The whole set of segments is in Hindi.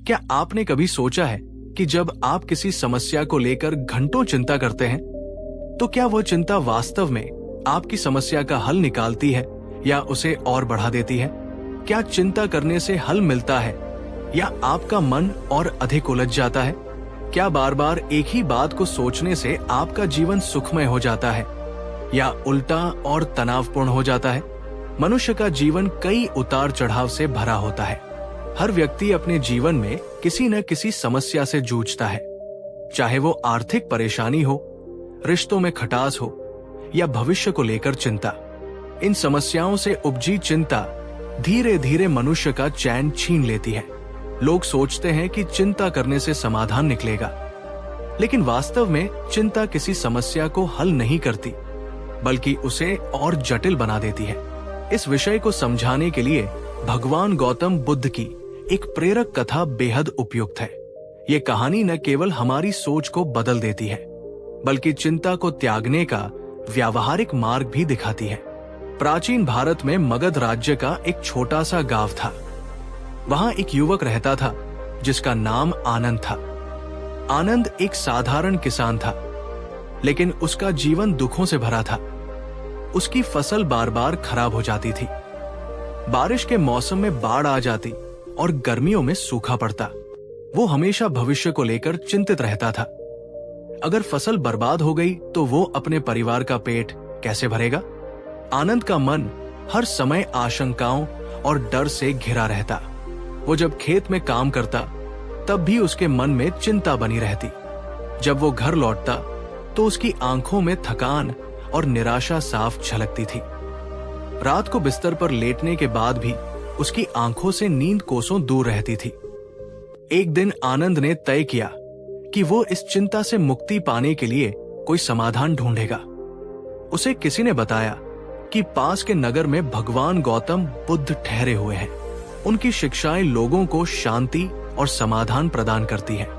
क्या आपने कभी सोचा है कि जब आप किसी समस्या को लेकर घंटों चिंता करते हैं, तो क्या वो चिंता वास्तव में आपकी समस्या का हल निकालती है या उसे और बढ़ा देती है? क्या चिंता करने से हल मिलता है या आपका मन और अधिक उलझ जाता है? क्या बार बार एक ही बात को सोचने से आपका जीवन सुखमय हो जाता है या उल्टा और तनावपूर्ण हो जाता है? मनुष्य का जीवन कई उतार चढ़ाव से भरा होता है। हर व्यक्ति अपने जीवन में किसी न किसी समस्या से जूझता है, चाहे वो आर्थिक परेशानी हो, रिश्तों में खटास हो या भविष्य को लेकर चिंता। इन समस्याओं से उपजी चिंता धीरे धीरे मनुष्य का चैन छीन लेती है। लोग सोचते हैं कि चिंता करने से समाधान निकलेगा, लेकिन वास्तव में चिंता किसी समस्या को हल नहीं करती, बल्कि उसे और जटिल बना देती है। इस विषय को समझाने के लिए भगवान गौतम बुद्ध की एक प्रेरक कथा बेहद उपयुक्त है। ये कहानी न केवल हमारी सोच को बदल देती है, बल्कि चिंता को त्यागने का व्यावहारिक मार्ग भी दिखाती है। प्राचीन भारत में मगध राज्य का एक छोटा सा गांव था। वहां एक युवक रहता था जिसका नाम आनंद था। आनंद एक साधारण किसान था, लेकिन उसका जीवन दुखों से भरा था। उसकी फसल बार बार खराब हो जाती थी। बारिश के मौसम में बाढ़ आ जाती और गर्मियों में सूखा पड़ता। वो हमेशा भविष्य को लेकर चिंतित रहता था। अगर फसल बर्बाद हो गई तो वो अपने परिवार का पेट कैसे भरेगा? आनंद का मन हर समय आशंकाओं और डर से घिरा रहता। वो जब खेत में काम करता, तब भी उसके मन में चिंता बनी रहती। जब वो घर लौटता तो उसकी आंखों में थकान और निराशा साफ झलकती थी। रात को बिस्तर पर लेटने के बाद भी उसकी आंखों से नींद कोसों दूर रहती थी। एक दिन आनंद ने तय किया कि वो इस चिंता से मुक्ति पाने के लिए कोई समाधान ढूंढेगा। उसे किसी ने बताया कि पास के नगर में भगवान गौतम बुद्ध ठहरे हुए हैं। उनकी शिक्षाएं लोगों को शांति और समाधान प्रदान करती हैं।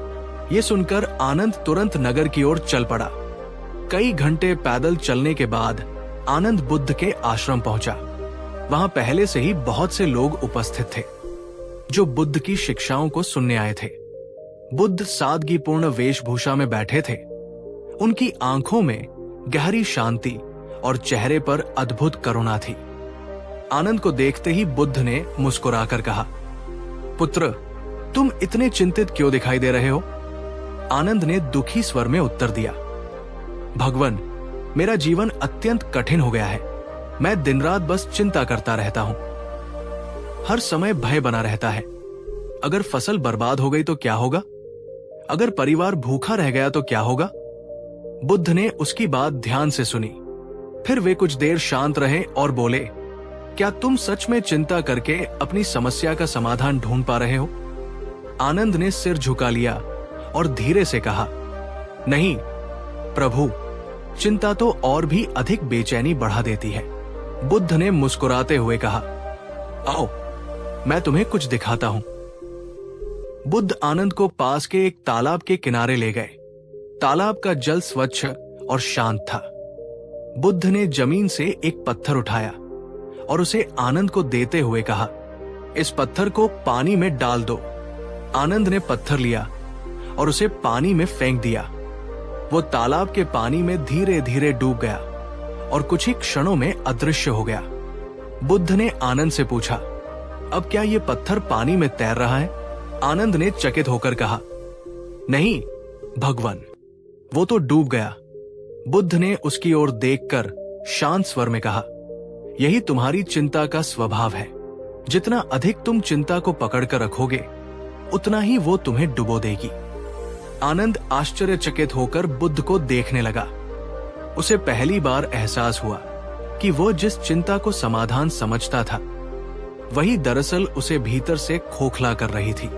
ये सुनकर आनंद तुरंत नगर की ओर चल पड़ा। कई घंटे पैदल चलने के बाद आनंद बुद्ध के आश्रम पहुंचा। वहां पहले से ही बहुत से लोग उपस्थित थे जो बुद्ध की शिक्षाओं को सुनने आए थे। बुद्ध सादगीपूर्ण वेशभूषा में बैठे थे। उनकी आंखों में गहरी शांति और चेहरे पर अद्भुत करुणा थी। आनंद को देखते ही बुद्ध ने मुस्कुराकर कहा, पुत्र, तुम इतने चिंतित क्यों दिखाई दे रहे हो? आनंद ने दुखी स्वर में उत्तर दिया, भगवान, मेरा जीवन अत्यंत कठिन हो गया है। मैं दिन रात बस चिंता करता रहता हूं। हर समय भय बना रहता है। अगर फसल बर्बाद हो गई तो क्या होगा? अगर परिवार भूखा रह गया तो क्या होगा? बुद्ध ने उसकी बात ध्यान से सुनी। फिर वे कुछ देर शांत रहे और बोले, क्या तुम सच में चिंता करके अपनी समस्या का समाधान ढूंढ पा रहे हो? आनंद ने सिर झुका लिया और धीरे से कहा, नहीं प्रभु, चिंता तो और भी अधिक बेचैनी बढ़ा देती है। बुद्ध ने मुस्कुराते हुए कहा, आओ मैं तुम्हें कुछ दिखाता हूं। बुद्ध आनंद को पास के एक तालाब के किनारे ले गए। तालाब का जल स्वच्छ और शांत था। बुद्ध ने जमीन से एक पत्थर उठाया और उसे आनंद को देते हुए कहा, इस पत्थर को पानी में डाल दो। आनंद ने पत्थर लिया और उसे पानी में फेंक दिया। वो तालाब के पानी में धीरे धीरे डूब गया और कुछ ही क्षणों में अदृश्य हो गया। बुद्ध ने आनंद से पूछा, अब क्या ये पत्थर पानी में तैर रहा है? आनंद ने चकित होकर कहा, नहीं भगवान, वो तो डूब गया। बुद्ध ने उसकी ओर देखकर शांत स्वर में कहा, यही तुम्हारी चिंता का स्वभाव है। जितना अधिक तुम चिंता को पकड़कर रखोगे, उतना ही वो तुम्हें डुबो देगी। आनंद आश्चर्यचकित होकर बुद्ध को देखने लगा। उसे पहली बार एहसास हुआ कि वो जिस चिंता को समाधान समझता था, वही दरअसल उसे भीतर से खोखला कर रही थी।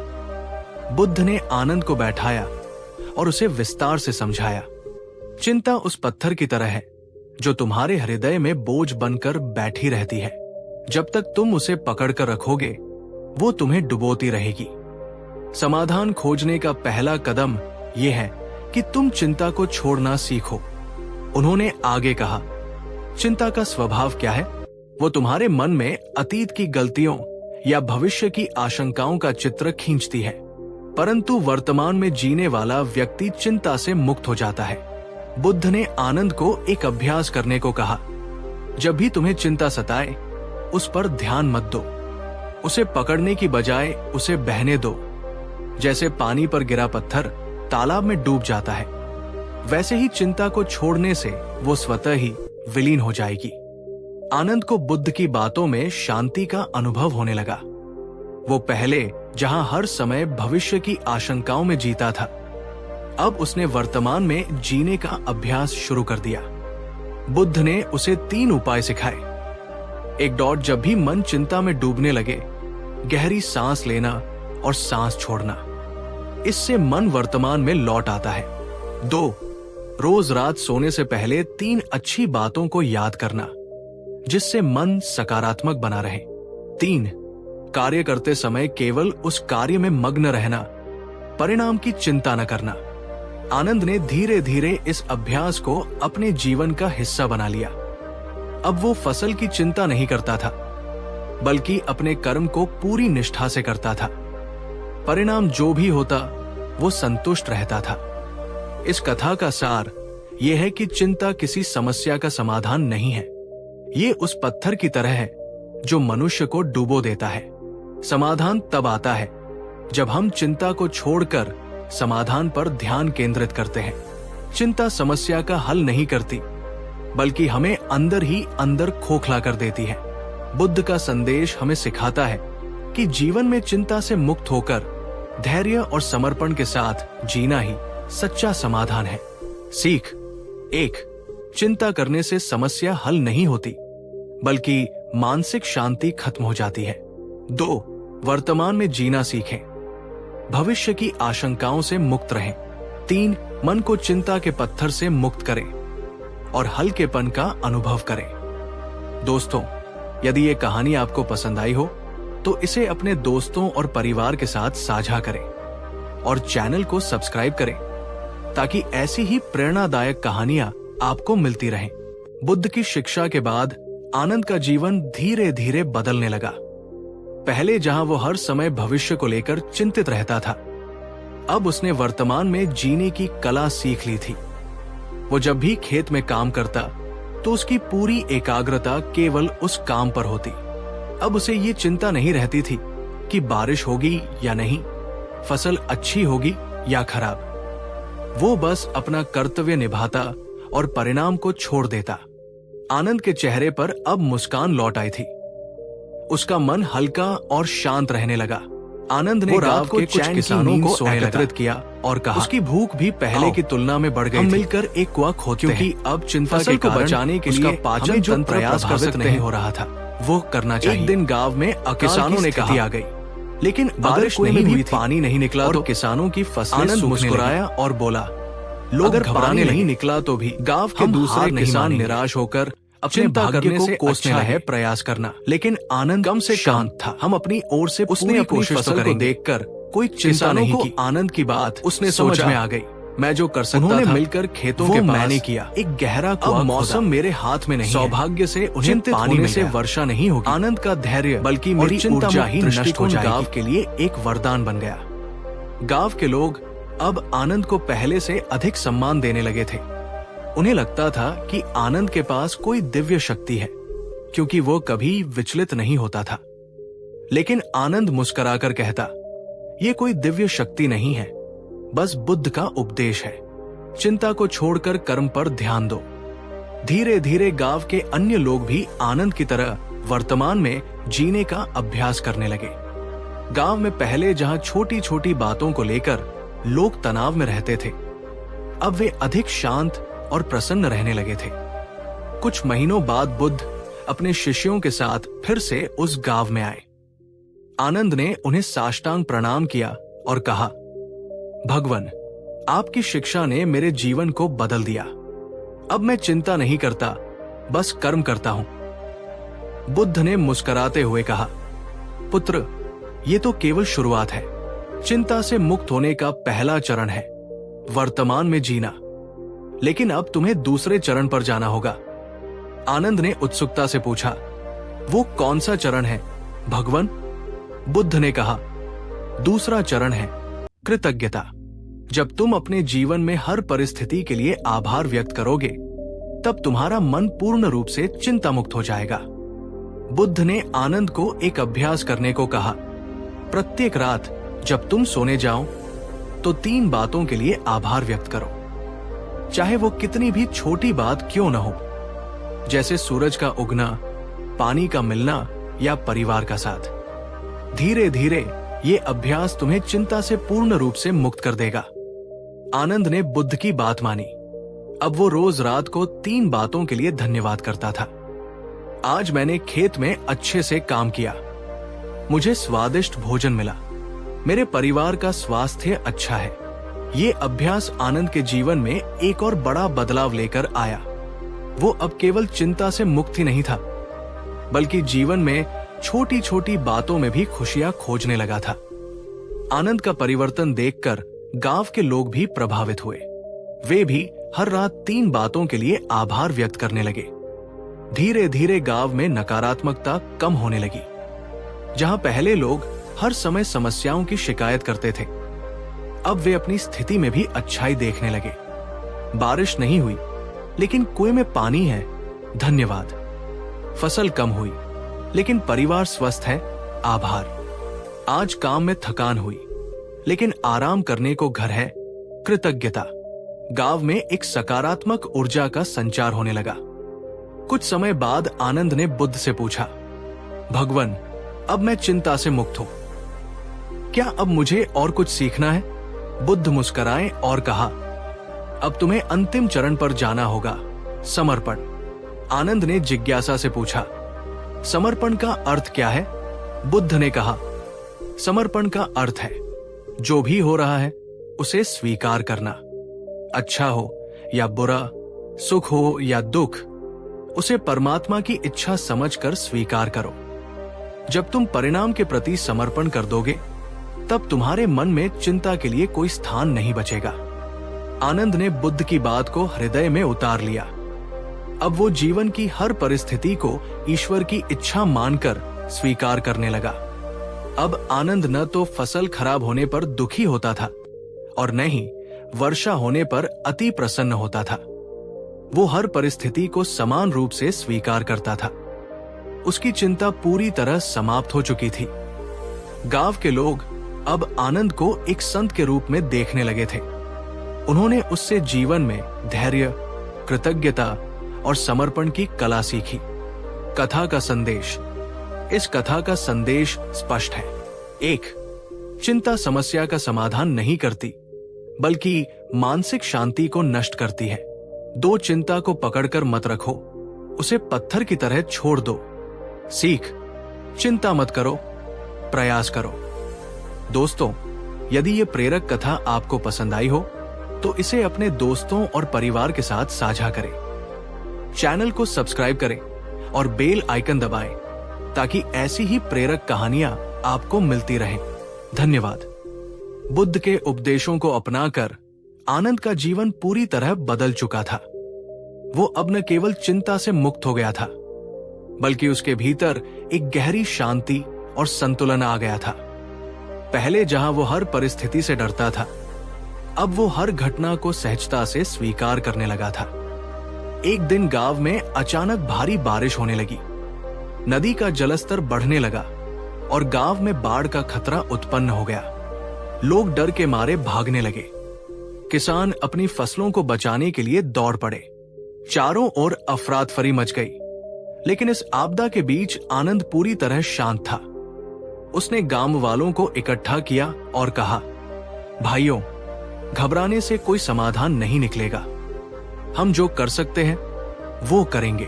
बुद्ध ने आनंद को बैठाया और उसे विस्तार से समझाया, चिंता उस पत्थर की तरह है जो तुम्हारे हृदय में बोझ बनकर बैठी रहती है। जब तक तुम उसे पकड़कर रखोगे, वो तुम्हें डुबोती रहेगी। समाधान खोजने का पहला कदम यह है कि तुम चिंता को छोड़ना सीखो। उन्होंने आगे कहा, चिंता का स्वभाव क्या है? वो तुम्हारे मन में अतीत की गलतियों या भविष्य की आशंकाओं का चित्र खींचती है। परंतु वर्तमान में जीने वाला व्यक्ति चिंता से मुक्त हो जाता है। बुद्ध ने आनंद को एक अभ्यास करने को कहा। जब भी तुम्हें चिंता सताए, उस पर ध्यान मत दो। उसे पकड़ने की बजाय उसे बहने दो। जैसे पानी पर गिरा पत्थर तालाब में डूब जाता है, वैसे ही चिंता को छोड़ने से वो स्वतः ही विलीन हो जाएगी। आनंद को बुद्ध की बातों में शांति का अनुभव होने लगा। वो पहले जहां हर समय भविष्य की आशंकाओं में जीता था, अब उसने वर्तमान में जीने का अभ्यास शुरू कर दिया। बुद्ध ने उसे 3 उपाय सिखाए। एक डॉट, जब भी मन चिंता में डूबने लगे, गहरी सांस लेना और सांस छोड़ना। इससे मन वर्तमान में लौट आता है। 2, रोज रात सोने से पहले 3 अच्छी बातों को याद करना, जिससे मन सकारात्मक बना रहे। 3, कार्य करते समय केवल उस कार्य में मग्न रहना, परिणाम की चिंता न करना। आनंद ने धीरे धीरे इस अभ्यास को अपने जीवन का हिस्सा बना लिया। अब वो फसल की चिंता नहीं करता था, बल्कि अपने कर्म को पूरी निष्ठा से करता था। परिणाम जो भी होता, वो संतुष्ट रहता था। इस कथा का सार यह है कि चिंता किसी समस्या का समाधान नहीं है। ये उस पत्थर की तरह है जो मनुष्य को डुबो देता है। समाधान तब आता है जब हम चिंता को छोड़कर समाधान पर ध्यान केंद्रित करते हैं। चिंता समस्या का हल नहीं करती, बल्कि हमें अंदर ही अंदर खोखला कर देती है। बुद्ध का संदेश हमें सिखाता है कि जीवन में चिंता से मुक्त होकर धैर्य और समर्पण के साथ जीना ही सच्चा समाधान है। सीख 1, चिंता करने से समस्या हल नहीं होती, बल्कि मानसिक शांति खत्म हो जाती है। 2, वर्तमान में जीना सीखें, भविष्य की आशंकाओं से मुक्त रहें। 3, मन को चिंता के पत्थर से मुक्त करें और हल्केपन का अनुभव करें। दोस्तों, यदि ये कहानी आपको पसंद आई हो तो इसे अपने दोस्तों और परिवार के साथ साझा करें और चैनल को सब्सक्राइब करें, ताकि ऐसी ही प्रेरणादायक कहानियां आपको मिलती रहें। बुद्ध की शिक्षा के बाद आनंद का जीवन धीरे धीरे बदलने लगा। पहले जहां वो हर समय भविष्य को लेकर चिंतित रहता था, अब उसने वर्तमान में जीने की कला सीख ली थी। वो जब भी खेत में काम करता तो उसकी पूरी एकाग्रता केवल उस काम पर होती। अब उसे ये चिंता नहीं रहती थी कि बारिश होगी या नहीं, फसल अच्छी होगी या खराब। वो बस अपना कर्तव्य निभाता और परिणाम को छोड़ देता। आनंद के चेहरे पर अब मुस्कान लौट आई थी। उसका मन हल्का और शांत रहने लगा। आनंद ने रात को कुछ किसानों को एकत्रित किया और कहा, उसकी भूख भी पहले की तुलना में बढ़ गई। हम मिलकर एक कुआं खोदते हैं, क्योंकि अब चिंता के को बचाने के लिए पाचन तंत्र प्रभावित नहीं हो रहा था, वो करना चाहिए। एक दिन गांव में किसानों ने कहा आ गई, लेकिन बारिश नहीं हुई, पानी नहीं निकला तो किसानों की फसलें मुस्कुराया और बोला, लोग घबराने नहीं निकला तो भी। गांव के दूसरे किसान निराश होकर अपने भाग्य को कोसने लगे प्रयास करना, लेकिन आनंद कम से शांत था। हम अपनी ओर से उसने अपनी फसल को देखकर कोई चिंता नहीं की। आनंद की बात उसने समझ में आ गई। मैं जो कर सकता था मिलकर खेतों के मैंने किया। एक गहरा कुआं, मौसम मेरे हाथ में नहीं, सौभाग्य से उन्हें पानी में से वर्षा नहीं होगी। आनंद का धैर्य बल्कि मेरी ऊर्जा ही नष्ट हो जाएगी। गांव के लिए एक वरदान बन गया। गांव के लोग अब आनंद को पहले से अधिक सम्मान देने लगे थे। उन्हें लगता था कि आनंद के पास कोई दिव्य शक्ति है, क्योंकि वो कभी विचलित नहीं होता था। लेकिन आनंद मुस्कुराकर कहता, ये कोई दिव्य शक्ति नहीं है, बस बुद्ध का उपदेश है। चिंता को छोड़कर कर्म पर ध्यान दो। धीरे धीरे गांव के अन्य लोग भी आनंद की तरह वर्तमान में जीने का अभ्यास करने लगे। गांव में पहले जहां छोटी छोटी बातों को लेकर लोग तनाव में रहते थे, अब वे अधिक शांत और प्रसन्न रहने लगे थे। कुछ महीनों बाद बुद्ध अपने शिष्यों के साथ फिर से उस गांव में आए। आनंद ने उन्हें साष्टांग प्रणाम किया और कहा, भगवान, आपकी शिक्षा ने मेरे जीवन को बदल दिया। अब मैं चिंता नहीं करता, बस कर्म करता हूं। बुद्ध ने मुस्कुराते हुए कहा, पुत्र, ये तो केवल शुरुआत है। चिंता से मुक्त होने का पहला चरण है वर्तमान में जीना, लेकिन अब तुम्हें दूसरे चरण पर जाना होगा। आनंद ने उत्सुकता से पूछा, वो कौन सा चरण है भगवान? बुद्ध ने कहा, दूसरा चरण है कृतज्ञता। जब तुम अपने जीवन में हर परिस्थिति के लिए आभार व्यक्त करोगे, तब तुम्हारा मन पूर्ण रूप से चिंता मुक्त हो जाएगा। बुद्ध ने आनंद को एक अभ्यास करने को कहा। प्रत्येक रात जब तुम सोने जाओ तो 3 बातों के लिए आभार व्यक्त करो, चाहे वो कितनी भी छोटी बात क्यों न हो, जैसे सूरज का उगना, पानी का मिलना या परिवार का साथ। धीरे धीरे ये अभ्यास तुम्हें चिंता से पूर्ण रूप से मुक्त कर देगा। आनंद ने बुद्ध की बात मानी। अब वो रोज रात को 3 बातों के लिए धन्यवाद करता था। आज मैंने खेत में अच्छे से काम किया, मुझे स्वादिष्ट भोजन मिला, मेरे परिवार का स्वास्थ्य अच्छा है। ये अभ्यास आनंद के जीवन में एक और बड़ा बदलाव लेकर आया। वो अब केवल चिंता से मुक्त ही नहीं था, बल्कि जीवन में छोटी छोटी बातों में भी खुशियां खोजने लगा था। आनंद का परिवर्तन देखकर गांव के लोग भी प्रभावित हुए। वे भी हर रात 3 बातों के लिए आभार व्यक्त करने लगे। धीरे धीरे गांव में नकारात्मकता कम होने लगी। जहां पहले लोग हर समय समस्याओं की शिकायत करते थे, अब वे अपनी स्थिति में भी अच्छाई देखने लगे। बारिश नहीं हुई, लेकिन कुएं में पानी है, धन्यवाद। फसल कम हुई, लेकिन परिवार स्वस्थ है, आभार। आज काम में थकान हुई, लेकिन आराम करने को घर है, कृतज्ञता। गांव में एक सकारात्मक ऊर्जा का संचार होने लगा। कुछ समय बाद आनंद ने बुद्ध से पूछा, भगवान, अब मैं चिंता से मुक्त हूं, क्या अब मुझे और कुछ सीखना है? बुद्ध मुस्कुराए और कहा, अब तुम्हें अंतिम चरण पर जाना होगा, समर्पण। आनंद ने जिज्ञासा से पूछा, समर्पण का अर्थ क्या है? बुद्ध ने कहा, समर्पण का अर्थ है जो भी हो रहा है उसे स्वीकार करना। अच्छा हो या बुरा, सुख हो या दुख, उसे परमात्मा की इच्छा समझकर स्वीकार करो। जब तुम परिणाम के प्रति समर्पण कर दोगे, तब तुम्हारे मन में चिंता के लिए कोई स्थान नहीं बचेगा। आनंद ने बुद्ध की बात को हृदय में उतार लिया। अब वो जीवन की हर परिस्थिति को ईश्वर की इच्छा मानकर स्वीकार करने लगा। अब आनंद न तो फसल खराब होने पर दुखी होता था और न ही वर्षा होने पर अति प्रसन्न होता था। वो हर परिस्थिति को समान रूप से स्वीकार करता था। उसकी चिंता पूरी तरह समाप्त हो चुकी थी। गांव के लोग अब आनंद को एक संत के रूप में देखने लगे थे। उन्होंने उससे जीवन में धैर्य, कृतज्ञता और समर्पण की कला सीखी। कथा का संदेश। इस कथा का संदेश स्पष्ट है। 1. चिंता समस्या का समाधान नहीं करती, बल्कि मानसिक शांति को नष्ट करती है। 2. चिंता को पकड़कर मत रखो, उसे पत्थर की तरह छोड़ दो। सीख, चिंता मत करो, प्रयास करो। दोस्तों, यदि ये प्रेरक कथा आपको पसंद आई हो तो इसे अपने दोस्तों और परिवार के साथ साझा करें। चैनल को सब्सक्राइब करें और बेल आइकन दबाएं ताकि ऐसी ही प्रेरक कहानियां आपको मिलती रहें। धन्यवाद। बुद्ध के उपदेशों को अपनाकर आनंद का जीवन पूरी तरह बदल चुका था। वो अब न केवल चिंता से मुक्त हो गया था, बल्कि उसके भीतर एक गहरी शांति और संतुलन आ गया था। पहले जहां वो हर परिस्थिति से डरता था, अब वो हर घटना को सहजता से स्वीकार करने लगा था। एक दिन गांव में अचानक भारी बारिश होने लगी। नदी का जलस्तर बढ़ने लगा और गांव में बाढ़ का खतरा उत्पन्न हो गया। लोग डर के मारे भागने लगे। किसान अपनी फसलों को बचाने के लिए दौड़ पड़े। चारों ओर अफरा-तफरी मच गई। लेकिन इस आपदा के बीच आनंद पूरी तरह शांत था। उसने गांव वालों को इकट्ठा किया और कहा, भाइयों, घबराने से कोई समाधान नहीं निकलेगा। हम जो कर सकते हैं वो करेंगे,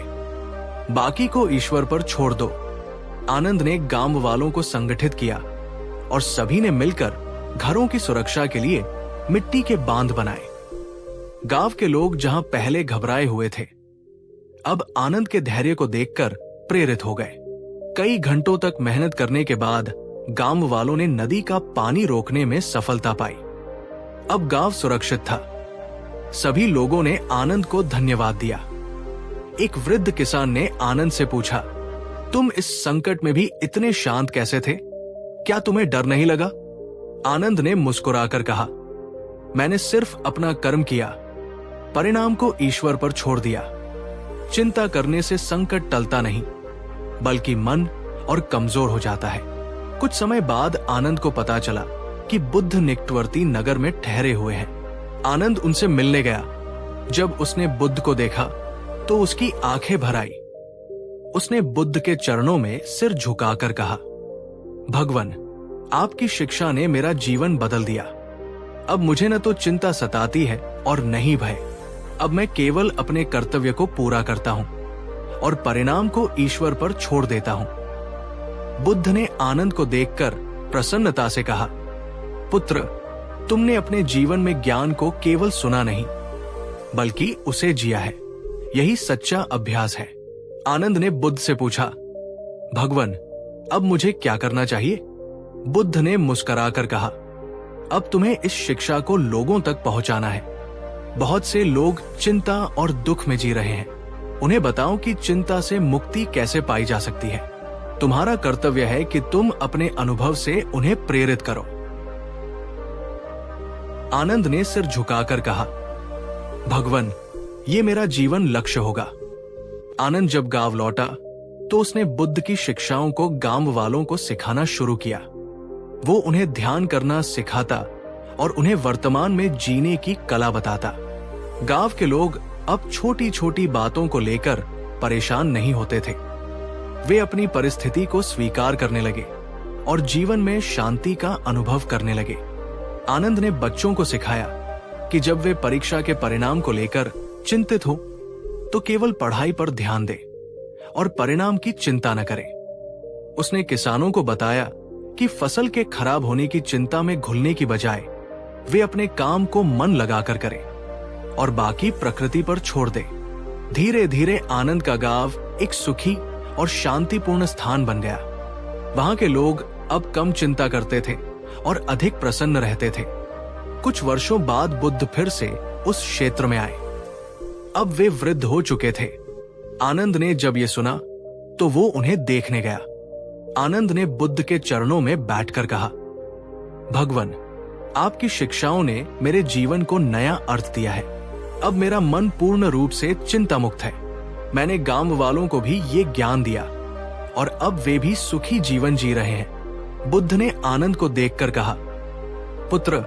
बाकी को ईश्वर पर छोड़ दो। आनंद ने गांव वालों को संगठित किया और सभी ने मिलकर घरों की सुरक्षा के लिए मिट्टी के बांध बनाए। गांव के लोग जहां पहले घबराए हुए थे, अब आनंद के धैर्य को देखकर प्रेरित हो गए। कई घंटों तक मेहनत करने के बाद गांव वालों ने नदी का पानी रोकने में सफलता पाई। अब गांव सुरक्षित था। सभी लोगों ने आनंद को धन्यवाद दिया। एक वृद्ध किसान ने आनंद से पूछा, तुम इस संकट में भी इतने शांत कैसे थे? क्या तुम्हें डर नहीं लगा? आनंद ने मुस्कुराकर कहा, मैंने सिर्फ अपना कर्म किया, परिणाम को ईश्वर पर छोड़ दिया। चिंता करने से संकट टलता नहीं, बल्कि मन और कमजोर हो जाता है। कुछ समय बाद आनंद को पता चला कि बुद्ध निकटवर्ती नगर में ठहरे हुए हैं। आनंद उनसे मिलने गया। जब उसने बुद्ध को देखा तो उसकी आंखें भर आई। उसने बुद्ध के चरणों में सिर झुकाकर कहा, भगवान, आपकी शिक्षा ने मेरा जीवन बदल दिया। अब मुझे न तो चिंता सताती है और न ही भय। अब मैं केवल अपने कर्तव्य को पूरा करता हूं और परिणाम को ईश्वर पर छोड़ देता हूं। बुद्ध ने आनंद को देखकर प्रसन्नता से कहा, पुत्र, तुमने अपने जीवन में ज्ञान को केवल सुना नहीं, बल्कि उसे जिया है। यही सच्चा अभ्यास है। आनंद ने बुद्ध से पूछा, भगवान, अब मुझे क्या करना चाहिए? बुद्ध ने मुस्कुराकर कहा, अब तुम्हें इस शिक्षा को लोगों तक पहुंचाना है। बहुत से लोग चिंता और दुख में जी रहे हैं। उन्हें बताओ कि चिंता से मुक्ति कैसे पाई जा सकती है। तुम्हारा कर्तव्य है कि तुम अपने अनुभव से उन्हें प्रेरित करो। आनंद ने सिर झुकाकर कहा, भगवान, ये मेरा जीवन लक्ष्य होगा। आनंद जब गांव लौटा तो उसने बुद्ध की शिक्षाओं को गांव वालों को सिखाना शुरू किया। वो उन्हें ध्यान करना सिखाता और उन्हें वर्तमान में जीने की कला बताता। गांव के लोग अब छोटी छोटी बातों को लेकर परेशान नहीं होते थे। वे अपनी परिस्थिति को स्वीकार करने लगे और जीवन में शांति का अनुभव करने लगे। आनंद ने बच्चों को सिखाया कि जब वे परीक्षा के परिणाम को लेकर चिंतित हो तो केवल पढ़ाई पर ध्यान दें और परिणाम की चिंता न करें। उसने किसानों को बताया कि फसल के खराब होने की चिंता में घुलने की बजाय वे अपने काम को मन लगाकर करें और बाकी प्रकृति पर छोड़ दें। धीरे धीरे आनंद का गांव एक सुखी और शांतिपूर्ण स्थान बन गया। वहां के लोग अब कम चिंता करते थे और अधिक प्रसन्न रहते थे। कुछ वर्षों बाद बुद्ध फिर से उस क्षेत्र में आए। अब वे वृद्ध हो चुके थे। आनंद ने जब ये सुना तो वो उन्हें देखने गया। आनंद ने बुद्ध के चरणों में बैठकर कहा, भगवान, आपकी शिक्षाओं ने मेरे जीवन को नया अर्थ दिया है। अब मेरा मन पूर्ण रूप से चिंता मुक्त है। मैंने गांव वालों को भी ये ज्ञान दिया और अब वे भी सुखी जीवन जी रहे हैं। बुद्ध ने आनंद को देखकर कहा, पुत्र,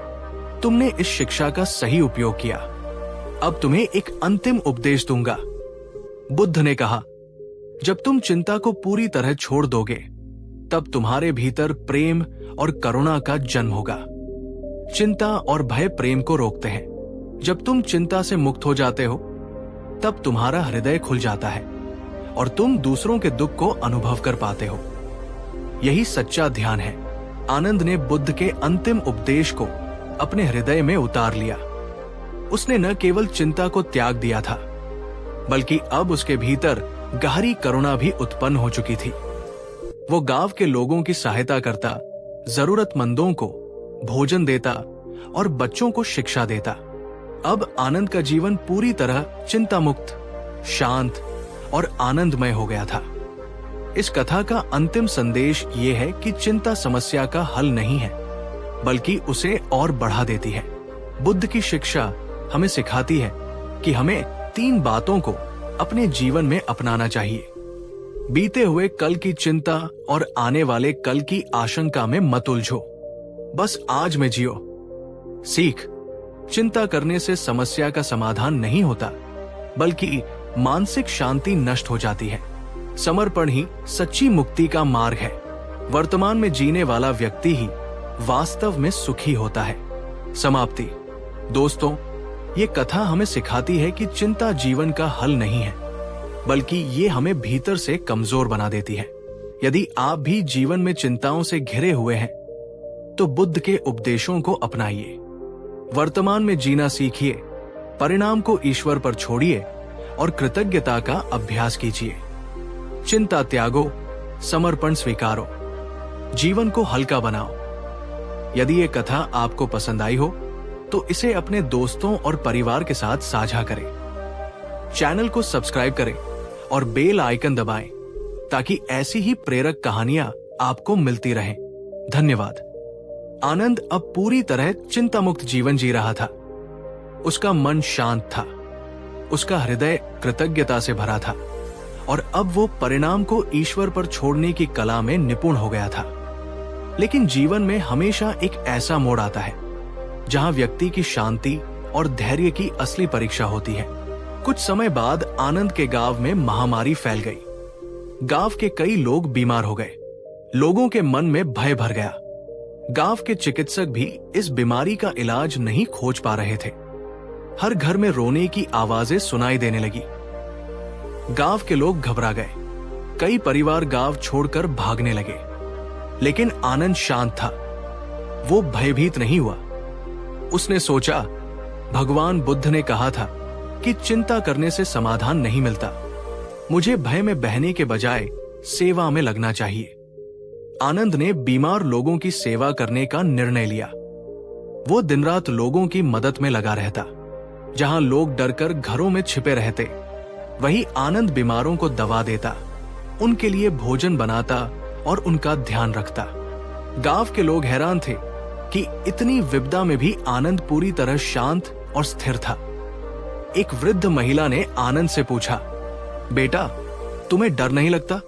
तुमने इस शिक्षा का सही उपयोग किया। अब तुम्हें एक अंतिम उपदेश दूंगा। बुद्ध ने कहा, जब तुम चिंता को पूरी तरह छोड़ दोगे तब तुम्हारे भीतर प्रेम और करुणा का जन्म होगा। चिंता और भय प्रेम को रोकते हैं। जब तुम चिंता से मुक्त हो जाते हो तब तुम्हारा हृदय खुल जाता है और तुम दूसरों के दुख को अनुभव कर पाते हो। यही सच्चा ध्यान है। आनंद ने बुद्ध के अंतिम उपदेश को अपने हृदय में उतार लिया। उसने न केवल चिंता को त्याग दिया था, बल्कि अब उसके भीतर गहरी करुणा भी उत्पन्न हो चुकी थी। वो गांव के लोगों की सहायता करता, जरूरतमंदों को भोजन देता और बच्चों को शिक्षा देता। अब आनंद का जीवन पूरी तरह चिंता मुक्त, शांत और आनंदमय हो गया था। इस कथा का अंतिम संदेश ये है कि चिंता समस्या का हल नहीं है, बल्कि उसे और बढ़ा देती है। बुद्ध की शिक्षा हमें सिखाती है कि हमें 3 बातों को अपने जीवन में अपनाना चाहिए। बीते हुए कल की चिंता और आने वाले कल की आशंका में मत उलझो, बस आज में जियो। सीख, चिंता करने से समस्या का समाधान नहीं होता, बल्कि मानसिक शांति नष्ट हो जाती है। समर्पण ही सच्ची मुक्ति का मार्ग है। वर्तमान में जीने वाला व्यक्ति ही वास्तव में सुखी होता है। समाप्ति। दोस्तों, ये कथा हमें सिखाती है कि चिंता जीवन का हल नहीं है, बल्कि ये हमें भीतर से कमजोर बना देती है। यदि आप भी जीवन में चिंताओं से घिरे हुए हैं, तो बुद्ध के उपदेशों को अपनाइए। वर्तमान में जीना सीखिए, परिणाम को ईश्वर पर छोड़िए और कृतज्ञता का अभ्यास कीजिए। चिंता त्यागो, समर्पण स्वीकारो, जीवन को हल्का बनाओ। यदि ये कथा आपको पसंद आई हो तो इसे अपने दोस्तों और परिवार के साथ साझा करें। चैनल को सब्सक्राइब करें और बेल आइकन दबाएं ताकि ऐसी ही प्रेरक कहानियां आपको मिलती रहें। धन्यवाद। आनंद अब पूरी तरह चिंता मुक्त जीवन जी रहा था। उसका मन शांत था, उसका हृदय कृतज्ञता से भरा था और अब वो परिणाम को ईश्वर पर छोड़ने की कला में निपुण हो गया था। लेकिन जीवन में हमेशा एक ऐसा मोड़ आता है जहां व्यक्ति की शांति और धैर्य की असली परीक्षा होती है। कुछ समय बाद आनंद के गांव में महामारी फैल गई। गांव के कई लोग बीमार हो गए। लोगों के मन में भय भर गया। गांव के चिकित्सक भी इस बीमारी का इलाज नहीं खोज पा रहे थे। हर घर में रोने की आवाजें सुनाई देने लगी। गांव के लोग घबरा गए। कई परिवार गांव छोड़कर भागने लगे। लेकिन आनंद शांत था। वो भयभीत नहीं हुआ। उसने सोचा, भगवान बुद्ध ने कहा था कि चिंता करने से समाधान नहीं मिलता। मुझे भय में बहने के बजाय सेवा में लगना चाहिए। आनंद ने बीमार लोगों की सेवा करने का निर्णय लिया। वो दिन रात लोगों की मदद में लगा रहता। जहां लोग डरकर घरों में छिपे रहते, वहीं आनंद बीमारों को दवा देता, उनके लिए भोजन बनाता और उनका ध्यान रखता। गांव के लोग हैरान थे कि इतनी विपदा में भी आनंद पूरी तरह शांत और स्थिर था। एक वृद्ध महिला ने आनंद से पूछा, बेटा, तुम्हें डर नहीं लगता?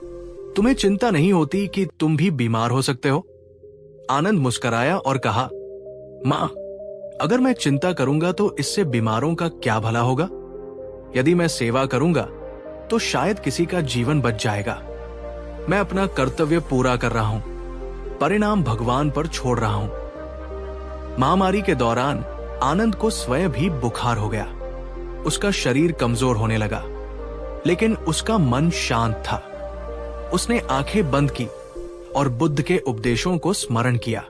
तुम्हें चिंता नहीं होती कि तुम भी बीमार हो सकते हो? आनंद मुस्कुराया और कहा, मां, अगर मैं चिंता करूंगा तो इससे बीमारों का क्या भला होगा? यदि मैं सेवा करूंगा तो शायद किसी का जीवन बच जाएगा। मैं अपना कर्तव्य पूरा कर रहा हूं, परिणाम भगवान पर छोड़ रहा हूं। महामारी के दौरान आनंद को स्वयं भी बुखार हो गया। उसका शरीर कमजोर होने लगा, लेकिन उसका मन शांत था। उसने आंखें बंद की और बुद्ध के उपदेशों को स्मरण किया।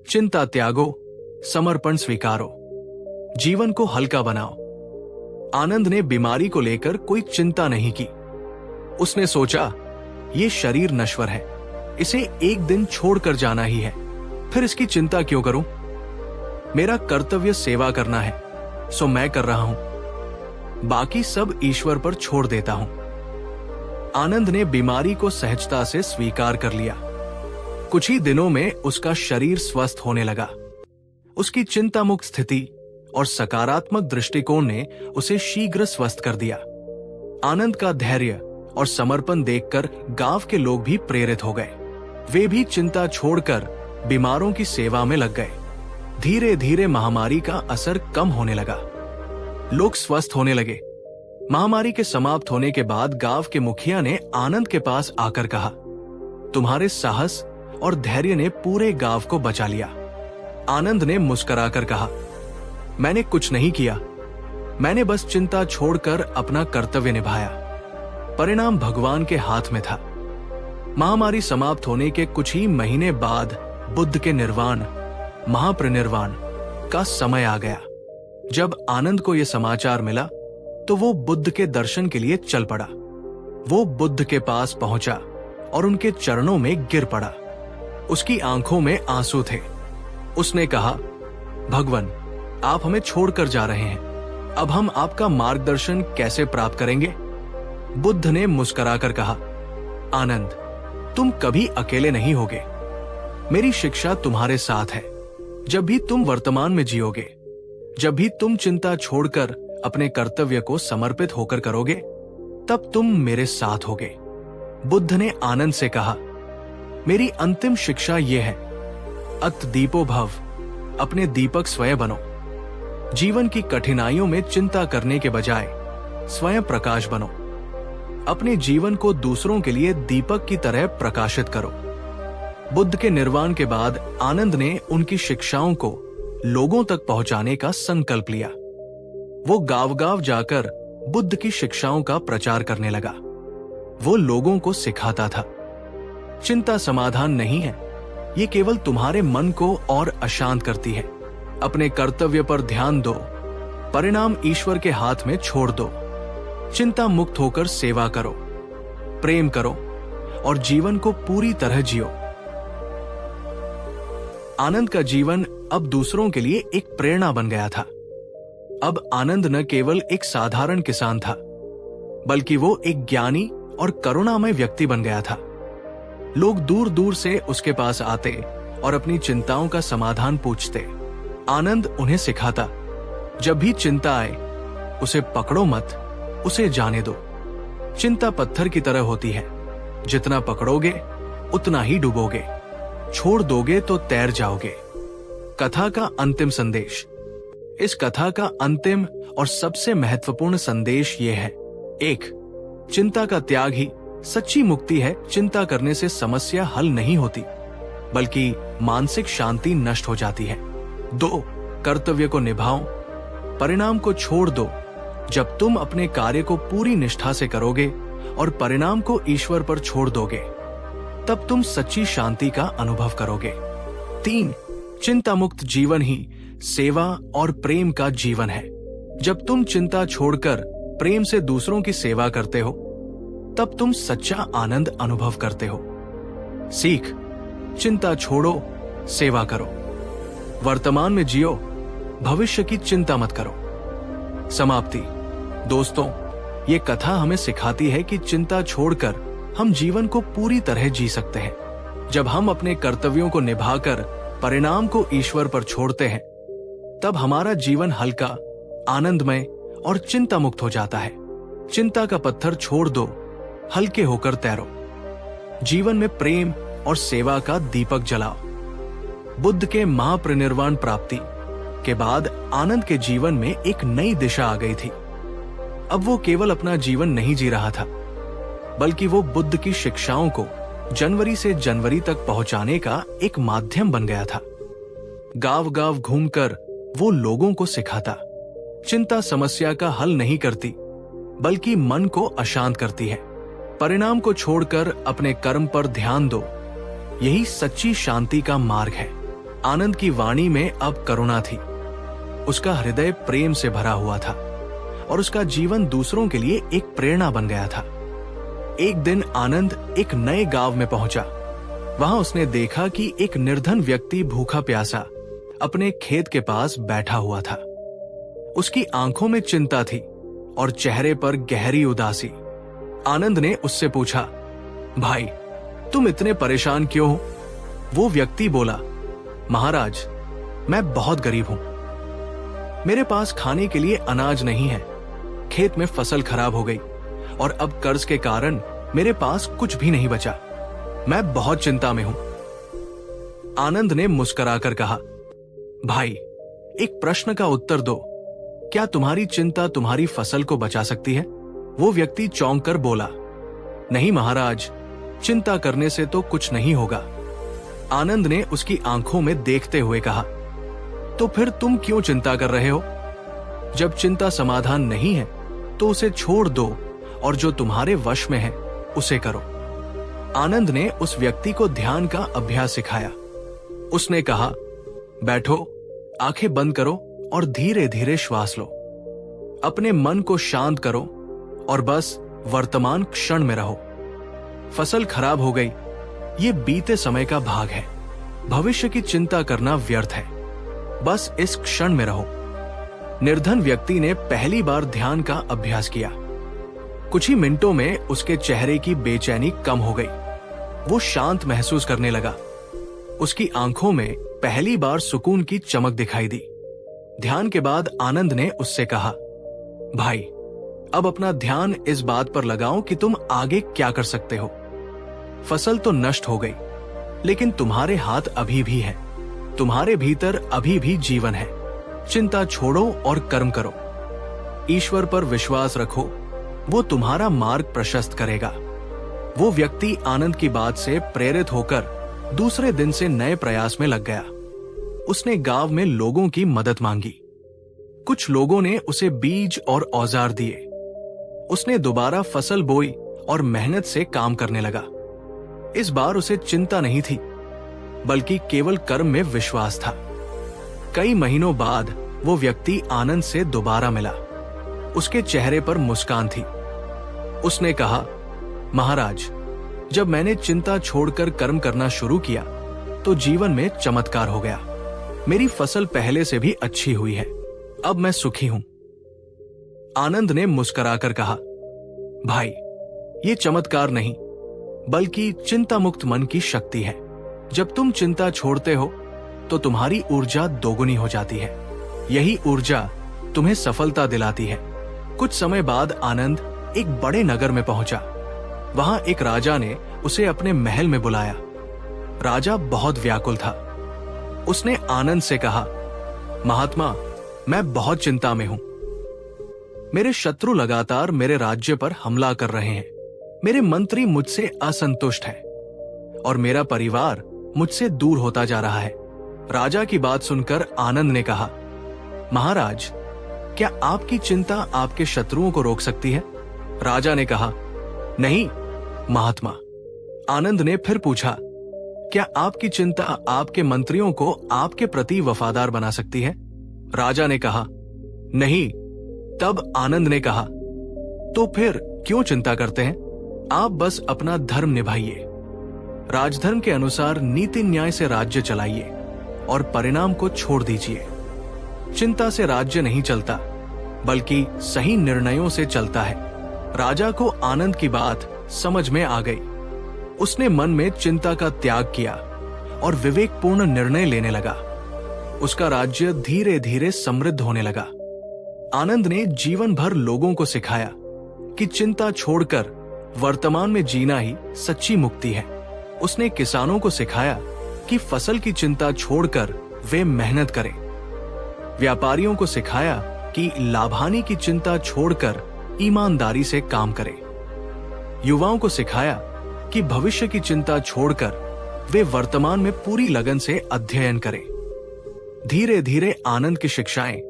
चिंता त्यागो, समर्पण स्वीकारो, जीवन को हल्का बनाओ। आनंद ने बीमारी को लेकर कोई चिंता नहीं की। उसने सोचा, ये शरीर नश्वर है, इसे एक दिन छोड़कर जाना ही है, फिर इसकी चिंता क्यों करूं? मेरा कर्तव्य सेवा करना है, सो मैं कर रहा हूं। बाकी सब ईश्वर पर छोड़ देता हूं। आनंद ने बीमारी को सहजता से स्वीकार कर लिया। कुछ ही दिनों में उसका शरीर स्वस्थ होने लगा। उसकी चिंता मुक्त स्थिति और सकारात्मक दृष्टिकोण ने उसे शीघ्र स्वस्थ कर दिया। आनंद का धैर्य और समर्पण देखकर गांव के लोग भी प्रेरित हो गए। वे भी चिंता छोड़कर बीमारों की सेवा में लग गए। धीरे धीरे महामारी का असर कम होने लगा। लोग स्वस्थ होने लगे। महामारी के समाप्त होने के बाद गांव के मुखिया ने आनंद के पास आकर कहा, तुम्हारे साहस और धैर्य ने पूरे गांव को बचा लिया। आनंद ने मुस्कुराकर कहा, मैंने कुछ नहीं किया, मैंने बस चिंता छोड़कर अपना कर्तव्य निभाया। परिणाम भगवान के हाथ में था। महामारी समाप्त होने के कुछ ही महीने बाद बुद्ध के निर्वाण, महापरिनिर्वाण का समय आ गया। जब आनंद को यह समाचार मिला तो वो बुद्ध के दर्शन के लिए चल पड़ा। वो बुद्ध के पास पहुंचा और उनके चरणों में गिर पड़ा। उसकी आंखों में आंसू थे। उसने कहा, भगवान, आप हमें छोड़कर जा रहे हैं, अब हम आपका मार्गदर्शन कैसे प्राप्त करेंगे? बुद्ध ने मुस्कुराकर कहा, आनंद, तुम कभी अकेले नहीं होगे। मेरी शिक्षा तुम्हारे साथ है। जब भी तुम वर्तमान में जियोगे, जब भी तुम चिंता छोड़कर अपने कर्तव्य को समर्पित होकर करोगे, तब तुम मेरे साथ होगे। बुद्ध ने आनंद से कहा, मेरी अंतिम शिक्षा यह है, अत दीपो भव, अपने दीपक स्वयं बनो। जीवन की कठिनाइयों में चिंता करने के बजाय स्वयं प्रकाश बनो। अपने जीवन को दूसरों के लिए दीपक की तरह प्रकाशित करो। बुद्ध के निर्वाण के बाद आनंद ने उनकी शिक्षाओं को लोगों तक पहुंचाने का संकल्प लिया। वो गांव-गांव जाकर बुद्ध की शिक्षाओं का प्रचार करने लगा। वो लोगों को सिखाता था, चिंता समाधान नहीं है, ये केवल तुम्हारे मन को और अशांत करती है। अपने कर्तव्य पर ध्यान दो, परिणाम ईश्वर के हाथ में छोड़ दो। चिंता मुक्त होकर सेवा करो, प्रेम करो और जीवन को पूरी तरह जियो। आनंद का जीवन अब दूसरों के लिए एक प्रेरणा बन गया था। अब आनंद न केवल एक साधारण किसान था, बल्कि वो एक ज्ञानी और करुणामय व्यक्ति बन गया था। लोग दूर दूर से उसके पास आते और अपनी चिंताओं का समाधान पूछते। आनंद उन्हें सिखाता, जब भी चिंता आए उसे पकड़ो मत, उसे जाने दो। चिंता पत्थर की तरह होती है, जितना पकड़ोगे उतना ही डूबोगे, छोड़ दोगे तो तैर जाओगे। कथा का अंतिम संदेश। इस कथा का अंतिम और सबसे महत्वपूर्ण संदेश ये है, 1. चिंता का त्याग ही सच्ची मुक्ति है। चिंता करने से समस्या हल नहीं होती, बल्कि मानसिक शांति नष्ट हो जाती है। 2. कर्तव्य को निभाओ, परिणाम को छोड़ दो। जब तुम अपने कार्य को पूरी निष्ठा से करोगे और परिणाम को ईश्वर पर छोड़ दोगे, तब तुम सच्ची शांति का अनुभव करोगे। 3. चिंता मुक्त जीवन ही सेवा और प्रेम का जीवन है। जब तुम चिंता छोड़कर प्रेम से दूसरों की सेवा करते हो, तब तुम सच्चा आनंद अनुभव करते हो। सीख, चिंता छोड़ो, सेवा करो। वर्तमान में जियो, भविष्य की चिंता मत करो। समाप्ति। दोस्तों, ये कथा हमें सिखाती है कि चिंता छोड़कर हम जीवन को पूरी तरह जी सकते हैं। जब हम अपने कर्तव्यों को निभाकर परिणाम को ईश्वर पर छोड़ते हैं, तब हमारा जीवन हल्का, आनंदमय और चिंता मुक्त हो जाता है। चिंता का पत्थर छोड़ दो, हल्के होकर तैरो। जीवन में प्रेम और सेवा का दीपक जलाओ। बुद्ध के महापरिनिर्वाण प्राप्ति के बाद आनंद के जीवन में एक नई दिशा आ गई थी। अब वो केवल अपना जीवन नहीं जी रहा था, बल्कि वो बुद्ध की शिक्षाओं को जनवरी से जनवरी तक पहुंचाने का एक माध्यम बन गया था। गांव-गांव घूमकर वो लोगों को सिखाता, चिंता समस्या का हल नहीं करती, बल्कि मन को अशांत करती है। परिणाम को छोड़कर अपने कर्म पर ध्यान दो, यही सच्ची शांति का मार्ग है। आनंद की वाणी में अब करुणा थी, उसका हृदय प्रेम से भरा हुआ था और उसका जीवन दूसरों के लिए एक प्रेरणा बन गया था। एक दिन आनंद एक नए गांव में पहुंचा। वहां उसने देखा कि एक निर्धन व्यक्ति भूखा प्यासा अपने खेत के पास बैठा हुआ था। उसकी आंखों में चिंता थी और चेहरे पर गहरी उदासी। आनंद ने उससे पूछा, भाई, तुम इतने परेशान क्यों हो? वो व्यक्ति बोला, महाराज, मैं बहुत गरीब हूं। मेरे पास खाने के लिए अनाज नहीं है। खेत में फसल खराब हो गई और अब कर्ज के कारण मेरे पास कुछ भी नहीं बचा। मैं बहुत चिंता में हूं। आनंद ने मुस्कुराकर कहा, भाई, एक प्रश्न का उत्तर दो। क्या तुम्हारी चिंता तुम्हारी फसल को बचा सकती है? वो व्यक्ति चौंक कर बोला, नहीं महाराज, चिंता करने से तो कुछ नहीं होगा। आनंद ने उसकी आंखों में देखते हुए कहा, तो फिर तुम क्यों चिंता कर रहे हो? जब चिंता समाधान नहीं है तो उसे छोड़ दो और जो तुम्हारे वश में है उसे करो। आनंद ने उस व्यक्ति को ध्यान का अभ्यास सिखाया। उसने कहा, बैठो, आंखें बंद करो और धीरे धीरे श्वास लो। अपने मन को शांत करो और बस वर्तमान क्षण में रहो। फसल खराब हो गई, ये बीते समय का भाग है। भविष्य की चिंता करना व्यर्थ है, बस इस क्षण में रहो। निर्धन व्यक्ति ने पहली बार ध्यान का अभ्यास किया। कुछ ही मिनटों में उसके चेहरे की बेचैनी कम हो गई। वो शांत महसूस करने लगा। उसकी आंखों में पहली बार सुकून की चमक दिखाई दी। ध्यान के बाद आनंद ने उससे कहा, भाई, अब अपना ध्यान इस बात पर लगाओ कि तुम आगे क्या कर सकते हो। फसल तो नष्ट हो गई, लेकिन तुम्हारे हाथ अभी भी हैं। तुम्हारे भीतर अभी भी जीवन है। चिंता छोड़ो और कर्म करो। ईश्वर पर विश्वास रखो, वो तुम्हारा मार्ग प्रशस्त करेगा। वो व्यक्ति आनंद की बात से प्रेरित होकर दूसरे दिन से नए प्रयास में लग गया। उसने गांव में लोगों की मदद मांगी। कुछ लोगों ने उसे बीज और औजार दिए। उसने दोबारा फसल बोई और मेहनत से काम करने लगा। इस बार उसे चिंता नहीं थी, बल्कि केवल कर्म में विश्वास था। कई महीनों बाद वो व्यक्ति आनंद से दोबारा मिला। उसके चेहरे पर मुस्कान थी। उसने कहा, महाराज, जब मैंने चिंता छोड़कर कर्म करना शुरू किया तो जीवन में चमत्कार हो गया। मेरी फसल पहले से भी अच्छी हुई है। अब मैं सुखी हूं। आनंद ने मुस्कुराकर कहा, भाई, ये चमत्कार नहीं, बल्कि चिंता मुक्त मन की शक्ति है। जब तुम चिंता छोड़ते हो तो तुम्हारी ऊर्जा दोगुनी हो जाती है। यही ऊर्जा तुम्हें सफलता दिलाती है। कुछ समय बाद आनंद एक बड़े नगर में पहुंचा। वहां एक राजा ने उसे अपने महल में बुलाया। राजा बहुत व्याकुल था। उसने आनंद से कहा, महात्मा, मैं बहुत चिंता में हूं। मेरे शत्रु लगातार मेरे राज्य पर हमला कर रहे हैं। मेरे मंत्री मुझसे असंतुष्ट हैं और मेरा परिवार मुझसे दूर होता जा रहा है। राजा की बात सुनकर आनंद ने कहा, महाराज, क्या आपकी चिंता आपके शत्रुओं को रोक सकती है? राजा ने कहा, नहीं महात्मा। आनंद ने फिर पूछा, क्या आपकी चिंता आपके मंत्रियों को आपके प्रति वफादार बना सकती है? राजा ने कहा, नहीं। तब आनंद ने कहा, तो फिर क्यों चिंता करते हैं? आप बस अपना धर्म निभाइए। राजधर्म के अनुसार नीति न्याय से राज्य चलाइए और परिणाम को छोड़ दीजिए। चिंता से राज्य नहीं चलता, बल्कि सही निर्णयों से चलता है। राजा को आनंद की बात समझ में आ गई। उसने मन में चिंता का त्याग किया और विवेकपूर्ण निर्णय लेने लगा। उसका राज्य धीरे धीरे समृद्ध होने लगा। आनंद ने जीवन भर लोगों को सिखाया कि चिंता छोड़कर वर्तमान में जीना ही सच्ची मुक्ति है। उसने किसानों को सिखाया कि फसल की चिंता छोड़कर वे मेहनत करें। व्यापारियों को सिखाया कि लाभानी की चिंता छोड़कर ईमानदारी से काम करें। युवाओं को सिखाया कि भविष्य की चिंता छोड़कर वे वर्तमान में पूरी लगन से अध्ययन करें। धीरे धीरे आनंद की शिक्षाएं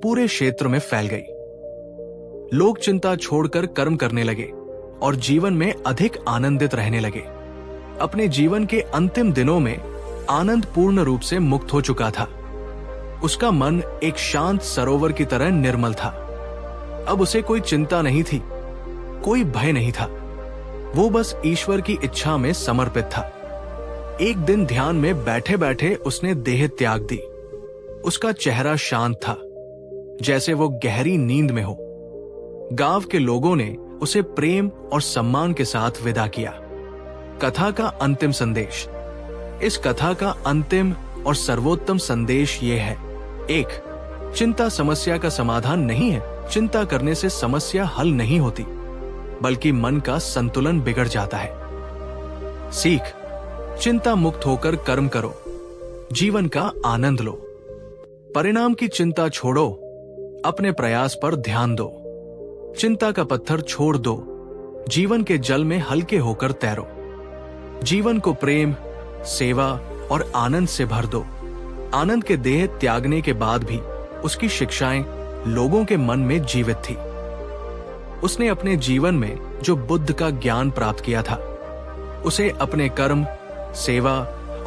पूरे क्षेत्र में फैल गई। लोग चिंता छोड़कर कर्म करने लगे और जीवन में अधिक आनंदित रहने लगे। अपने जीवन के अंतिम दिनों में आनंद पूर्ण रूप से मुक्त हो चुका था। उसका मन एक शांत सरोवर की तरह निर्मल था। अब उसे कोई चिंता नहीं थी, कोई भय नहीं था। वो बस ईश्वर की इच्छा में समर्पित था। एक दिन ध्यान में बैठे बैठे उसने देह त्याग दी। उसका चेहरा शांत था, जैसे वो गहरी नींद में हो। गांव के लोगों ने उसे प्रेम और सम्मान के साथ विदा किया। कथा का अंतिम संदेश। इस कथा का अंतिम और सर्वोत्तम संदेश ये है: 1. चिंता समस्या का समाधान नहीं है। चिंता करने से समस्या हल नहीं होती, बल्कि मन का संतुलन बिगड़ जाता है। सीख: चिंता मुक्त होकर कर्म करो, जीवन का आनंद लो। परिणाम की चिंता छोड़ो, अपने प्रयास पर ध्यान दो। चिंता का पत्थर छोड़ दो, जीवन के जल में हल्के होकर तैरो। जीवन को प्रेम, सेवा और आनंद से भर दो। आनंद के देह त्यागने के बाद भी उसकी शिक्षाएं लोगों के मन में जीवित थी। उसने अपने जीवन में जो बुद्ध का ज्ञान प्राप्त किया था, उसे अपने कर्म, सेवा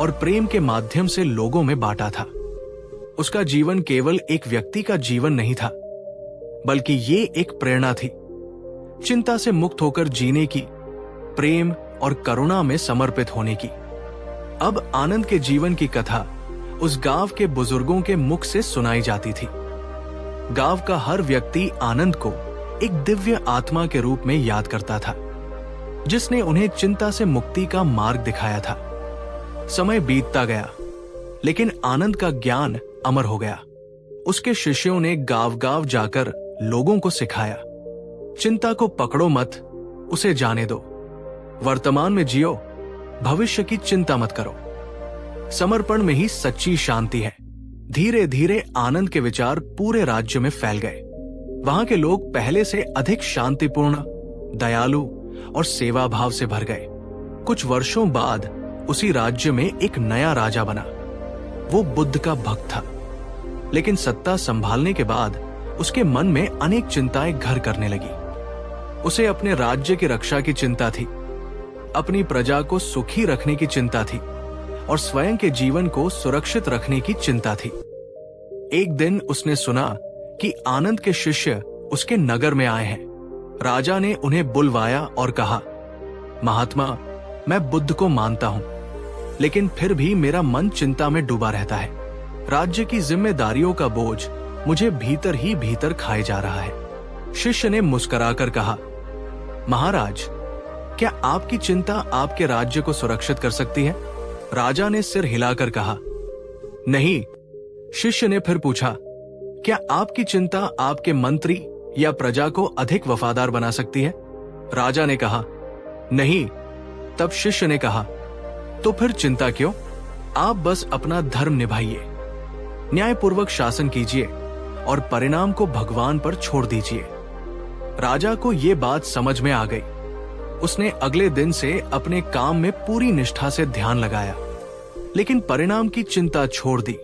और प्रेम के माध्यम से लोगों में बांटा था। उसका जीवन केवल एक व्यक्ति का जीवन नहीं था, बल्कि ये एक प्रेरणा थी, चिंता से मुक्त होकर जीने की, प्रेम और करुणा में समर्पित होने की। अब आनंद के जीवन की कथा उस गांव के बुजुर्गों के मुख से सुनाई जाती थी। गांव का हर व्यक्ति आनंद को एक दिव्य आत्मा के रूप में याद करता था, जिसने उन्हें चिंता से मुक्ति का मार्ग दिखाया था। समय बीतता गया, लेकिन आनंद का ज्ञान अमर हो गया। उसके शिष्यों ने गांव-गांव जाकर लोगों को सिखाया, चिंता को पकड़ो मत, उसे जाने दो। वर्तमान में जियो, भविष्य की चिंता मत करो। समर्पण में ही सच्ची शांति है। धीरे धीरे आनंद के विचार पूरे राज्य में फैल गए। वहां के लोग पहले से अधिक शांतिपूर्ण, दयालु और सेवा भाव से भर गए। कुछ वर्षों बाद उसी राज्य में एक नया राजा बना। वो बुद्ध का भक्त था, लेकिन सत्ता संभालने के बाद उसके मन में अनेक चिंताएं घर करने लगी। उसे अपने राज्य की रक्षा की चिंता थी, अपनी प्रजा को सुखी रखने की चिंता थी और स्वयं के जीवन को सुरक्षित रखने की चिंता थी। एक दिन उसने सुना कि आनंद के शिष्य उसके नगर में आए हैं। राजा ने उन्हें बुलवाया और कहा, महात्मा, मैं बुद्ध को मानता हूं, लेकिन फिर भी मेरा मन चिंता में डूबा रहता है। राज्य की जिम्मेदारियों का बोझ मुझे भीतर ही भीतर खाए जा रहा है। शिष्य ने मुस्कुराकर कहा, महाराज, क्या आपकी चिंता आपके राज्य को सुरक्षित कर सकती है? राजा ने सिर हिलाकर कहा, नहीं। शिष्य ने फिर पूछा, क्या आपकी चिंता आपके मंत्री या प्रजा को अधिक वफादार बना सकती है? राजा ने कहा, नहीं। तब शिष्य ने कहा, तो फिर चिंता क्यों? आप बस अपना धर्म निभाइए, न्यायपूर्वक शासन कीजिए और परिणाम को भगवान पर छोड़ दीजिए। राजा को यह बात समझ में आ गई। उसने अगले दिन से अपने काम में पूरी निष्ठा से ध्यान लगाया, लेकिन परिणाम की चिंता छोड़ दी।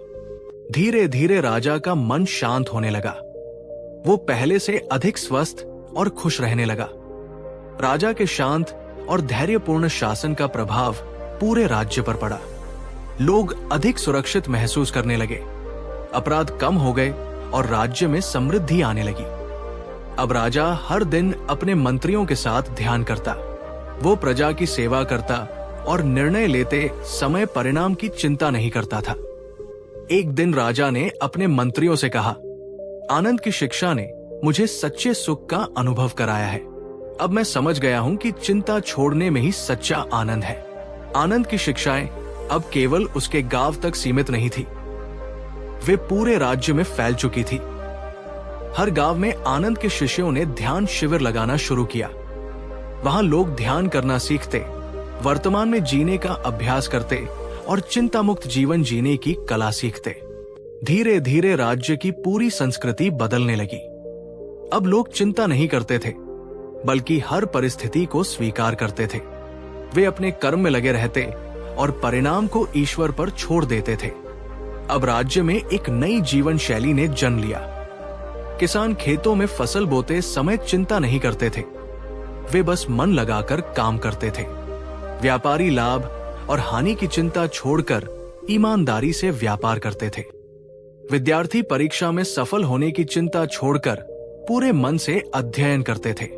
धीरे धीरे राजा का मन शांत होने लगा। वो पहले से अधिक स्वस्थ और खुश रहने लगा। राजा के शांत और धैर्यपूर्ण शासन का प्रभाव पूरे राज्य पर पड़ा। लोग अधिक सुरक्षित महसूस करने लगे, अपराध कम हो गए और राज्य में समृद्धि आने लगी। अब राजा हर दिन अपने मंत्रियों के साथ ध्यान करता। वो प्रजा की सेवा करता और निर्णय लेते समय परिणाम की चिंता नहीं करता था। एक दिन राजा ने अपने मंत्रियों से कहा, आनंद की शिक्षा ने मुझे सच्चे सुख का अनुभव कराया है। अब मैं समझ गया हूं कि चिंता छोड़ने में ही सच्चा आनंद है। आनंद की शिक्षाएं अब केवल उसके गांव तक सीमित नहीं थी, वे पूरे राज्य में फैल चुकी थी। हर गांव में आनंद के शिष्यों ने ध्यान शिविर लगाना शुरू किया। वहां लोग ध्यान करना सीखते, वर्तमान में जीने का अभ्यास करते और चिंता मुक्त जीवन जीने की कला सीखते। धीरे धीरे राज्य की पूरी संस्कृति बदलने लगी। अब लोग चिंता नहीं करते थे, बल्कि हर परिस्थिति को स्वीकार करते थे। वे अपने कर्म में लगे रहते और परिणाम को ईश्वर पर छोड़ देते थे। अब राज्य में एक नई जीवन शैली ने जन्म लिया। किसान खेतों में फसल बोते समय चिंता नहीं करते थे, वे बस मन लगाकर काम करते थे। व्यापारी लाभ और हानि की चिंता छोड़कर ईमानदारी से व्यापार करते थे। विद्यार्थी परीक्षा में सफल होने की चिंता छोड़कर पूरे मन से अध्ययन करते थे।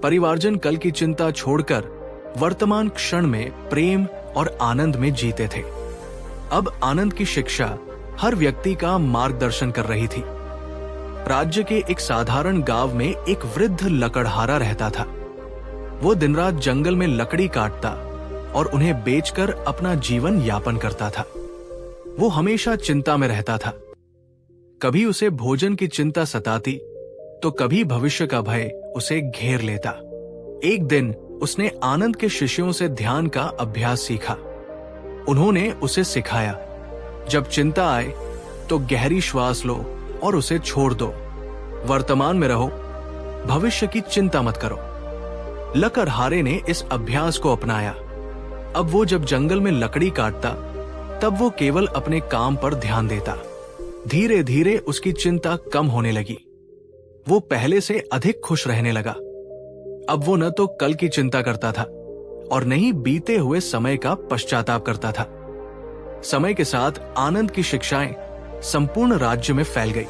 परिवारजन कल की चिंता छोड़कर वर्तमान क्षण में प्रेम और आनंद में जीते थे। अब आनंद की शिक्षा हर व्यक्ति का मार्गदर्शन कर रही थी। राज्य के एक साधारण गांव में एक वृद्ध लकड़हारा रहता था। वो दिन रात जंगल में लकड़ी काटता और उन्हें बेचकर अपना जीवन यापन करता था। वो हमेशा चिंता में रहता था। कभी उसे भोजन की चिंता सताती, तो कभी भविष्य का भय उसे घेर लेता। एक दिन उसने आनंद के शिष्यों से ध्यान का अभ्यास सीखा। उन्होंने उसे सिखाया, जब चिंता आए तो गहरी श्वास लो और उसे छोड़ दो। वर्तमान में रहो, भविष्य की चिंता मत करो। लकड़हारे ने इस अभ्यास को अपनाया। अब वो जब जंगल में लकड़ी काटता, तब वो केवल अपने काम पर ध्यान देता। धीरे धीरे उसकी चिंता कम होने लगी। वो पहले से अधिक खुश रहने लगा। अब वो न तो कल की चिंता करता था और न ही बीते हुए समय का पश्चाताप करता था। समय के साथ आनंद की शिक्षाएं संपूर्ण राज्य में फैल गई।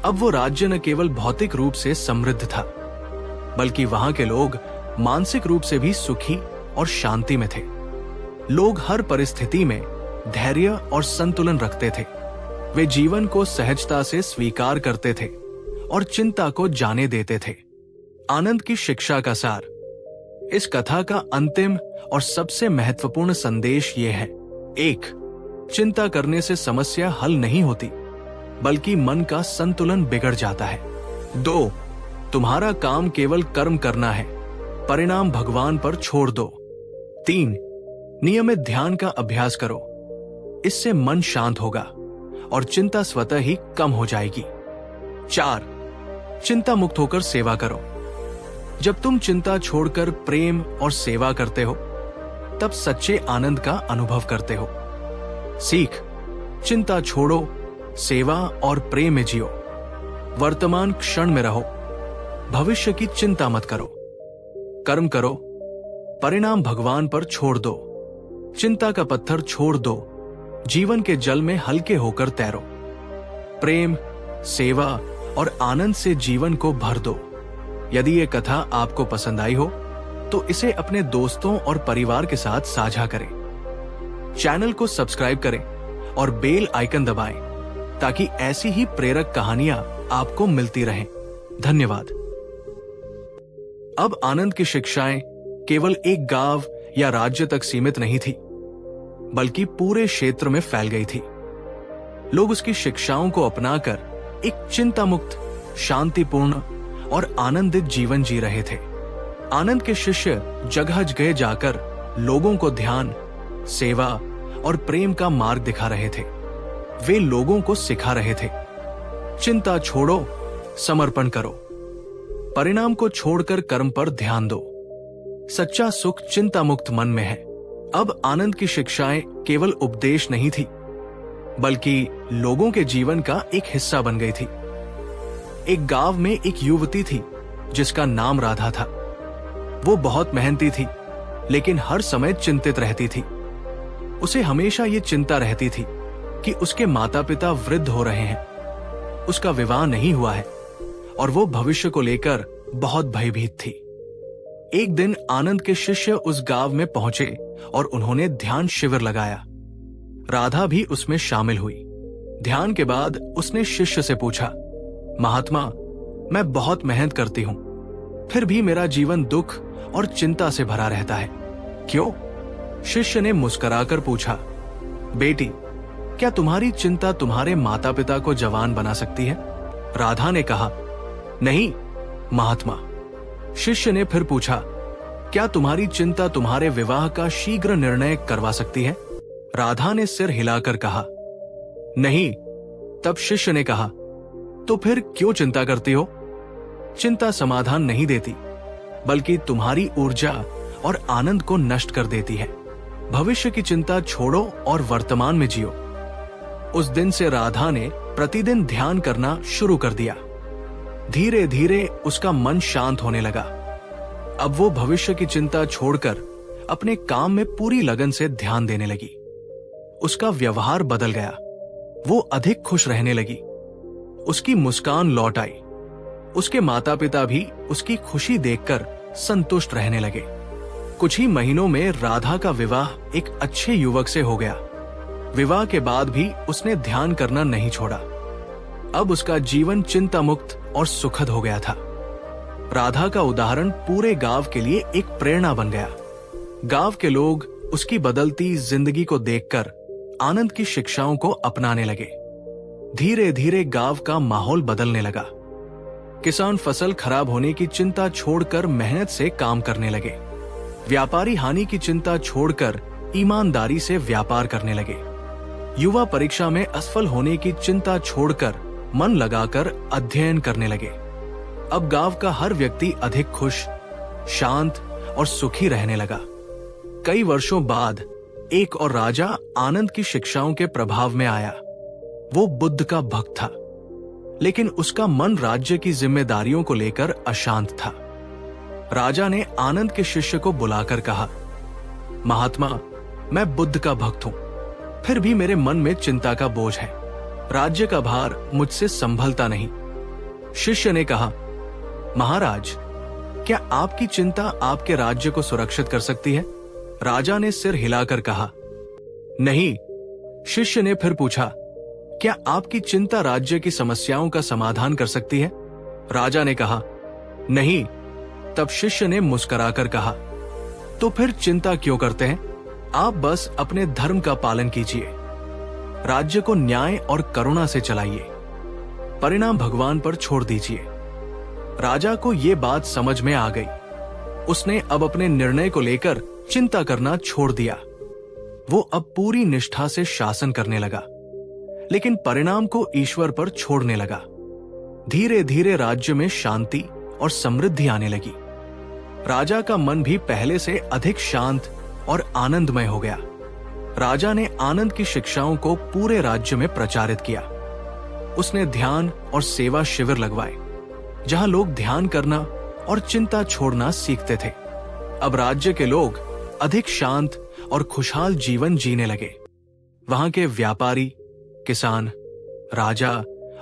अब वो राज्य न केवल भौतिक रूप से समृद्ध था, बल्कि वहां के लोग मानसिक रूप से भी सुखी और शांति में थे। लोग हर परिस्थिति में धैर्य और संतुलन रखते थे। वे जीवन को सहजता से स्वीकार करते थे और चिंता को जाने देते थे। आनंद की शिक्षा का सार। इस कथा का अंतिम और सबसे महत्वपूर्ण संदेश ये है: 1. चिंता करने से समस्या हल नहीं होती, बल्कि मन का संतुलन बिगड़ जाता है। 2. तुम्हारा काम केवल कर्म करना है, परिणाम भगवान पर छोड़ दो। 3. नियमित ध्यान का अभ्यास करो, इससे मन शांत होगा और चिंता स्वतः ही कम हो जाएगी। 4. चिंता मुक्त होकर सेवा करो। जब तुम चिंता छोड़कर प्रेम और सेवा करते हो, तब सच्चे आनंद का अनुभव करते हो। सीख: चिंता छोड़ो, सेवा और प्रेम में जियो। वर्तमान क्षण में रहो, भविष्य की चिंता मत करो। कर्म करो, परिणाम भगवान पर छोड़ दो। चिंता का पत्थर छोड़ दो, जीवन के जल में हल्के होकर तैरो। प्रेम, सेवा और आनंद से जीवन को भर दो। यदि ये कथा आपको पसंद आई हो, तो इसे अपने दोस्तों और परिवार के साथ साझा करें। चैनल को सब्सक्राइब करें और बेल आइकन दबाएं, ताकि ऐसी ही प्रेरक कहानियां आपको मिलती रहें। धन्यवाद। अब आनंद की शिक्षाएं केवल एक गांव या राज्य तक सीमित नहीं थी। बल्कि पूरे क्षेत्र में फैल गई थी। लोग उसकी शिक्षाओं को अपनाकर एक चिंता मुक्त, शांतिपूर्ण और आनंदित जीवन जी रहे थे। आनंद के शिष्य जगह जगह जाकर लोगों को ध्यान, सेवा और प्रेम का मार्ग दिखा रहे थे। वे लोगों को सिखा रहे थे, चिंता छोड़ो, समर्पण करो, परिणाम को छोड़कर कर्म पर ध्यान दो। सच्चा सुख चिंता मुक्त मन में है। अब आनंद की शिक्षाएं केवल उपदेश नहीं थी, बल्कि लोगों के जीवन का एक हिस्सा बन गई थी। एक गांव में एक युवती थी जिसका नाम राधा था। वो बहुत मेहनती थी, लेकिन हर समय चिंतित रहती थी। उसे हमेशा ये चिंता रहती थी कि उसके माता पिता वृद्ध हो रहे हैं, उसका विवाह नहीं हुआ है और वो भविष्य को लेकर बहुत भयभीत थी। एक दिन आनंद के शिष्य उस गांव में पहुंचे और उन्होंने ध्यान शिविर लगाया। राधा भी उसमें शामिल हुई। ध्यान के बाद उसने शिष्य से पूछा, महात्मा, मैं बहुत मेहनत करती हूं, फिर भी मेरा जीवन दुख और चिंता से भरा रहता है, क्यों? शिष्य ने मुस्कुराकर पूछा, बेटी, क्या तुम्हारी चिंता तुम्हारे माता पिता को जवान बना सकती है? राधा ने कहा, नहीं महात्मा। शिष्य ने फिर पूछा, क्या तुम्हारी चिंता तुम्हारे विवाह का शीघ्र निर्णय करवा सकती है? राधा ने सिर हिलाकर कहा, नहीं। तब शिष्य ने कहा, तो फिर क्यों चिंता करती हो? चिंता समाधान नहीं देती, बल्कि तुम्हारी ऊर्जा और आनंद को नष्ट कर देती है। भविष्य की चिंता छोड़ो और वर्तमान में जियो। उस दिन से राधा ने प्रतिदिन ध्यान करना शुरू कर दिया। धीरे धीरे उसका मन शांत होने लगा। अब वो भविष्य की चिंता छोड़कर अपने काम में पूरी लगन से ध्यान देने लगी। उसका व्यवहार बदल गया। वो अधिक खुश रहने लगी। उसकी मुस्कान लौट आई। उसके माता पिता भी उसकी खुशी देखकर संतुष्ट रहने लगे। कुछ ही महीनों में राधा का विवाह एक अच्छे युवक से हो गया। विवाह के बाद भी उसने ध्यान करना नहीं छोड़ा। अब उसका जीवन चिंता मुक्त और सुखद हो गया था। राधा का उदाहरण पूरे गांव के लिए एक प्रेरणा बन गया। गांव के लोग उसकी बदलती जिंदगी को देखकर आनंद की शिक्षाओं को अपनाने लगे। धीरे धीरे गांव का माहौल बदलने लगा। किसान फसल खराब होने की चिंता छोड़कर मेहनत से काम करने लगे। व्यापारी हानि की चिंता छोड़कर ईमानदारी से व्यापार करने लगे। युवा परीक्षा में असफल होने की चिंता छोड़कर मन लगाकर अध्ययन करने लगे। अब गांव का हर व्यक्ति अधिक खुश, शांत और सुखी रहने लगा। कई वर्षों बाद एक और राजा आनंद की शिक्षाओं के प्रभाव में आया। वो बुद्ध का भक्त था, लेकिन उसका मन राज्य की जिम्मेदारियों को लेकर अशांत था। राजा ने आनंद के शिष्य को बुलाकर कहा, महात्मा, मैं बुद्ध का भक्त हूं, फिर भी मेरे मन में चिंता का बोझ है। राज्य का भार मुझसे संभलता नहीं। शिष्य ने कहा, महाराज, क्या आपकी चिंता आपके राज्य को सुरक्षित कर सकती है? राजा ने सिर हिलाकर कहा, नहीं। शिष्य ने फिर पूछा, क्या आपकी चिंता राज्य की समस्याओं का समाधान कर सकती है? राजा ने कहा, नहीं। तब शिष्य ने मुस्कुराकर कहा, तो फिर चिंता क्यों करते हैं? आप बस अपने धर्म का पालन कीजिए। राज्य को न्याय और करुणा से चलाइए। परिणाम भगवान पर छोड़ दीजिए। राजा को यह बात समझ में आ गई। उसने अब अपने निर्णय को लेकर चिंता करना छोड़ दिया। वो अब पूरी निष्ठा से शासन करने लगा, लेकिन परिणाम को ईश्वर पर छोड़ने लगा। धीरे धीरे राज्य में शांति और समृद्धि आने लगी। राजा का मन भी पहले से अधिक शांत और आनंदमय हो गया। राजा ने आनंद की शिक्षाओं को पूरे राज्य में प्रचारित किया। उसने ध्यान और सेवा शिविर लगवाए, जहां लोग ध्यान करना और चिंता छोड़ना सीखते थे। अब राज्य के लोग अधिक शांत और खुशहाल जीवन जीने लगे। वहां के व्यापारी, किसान, राजा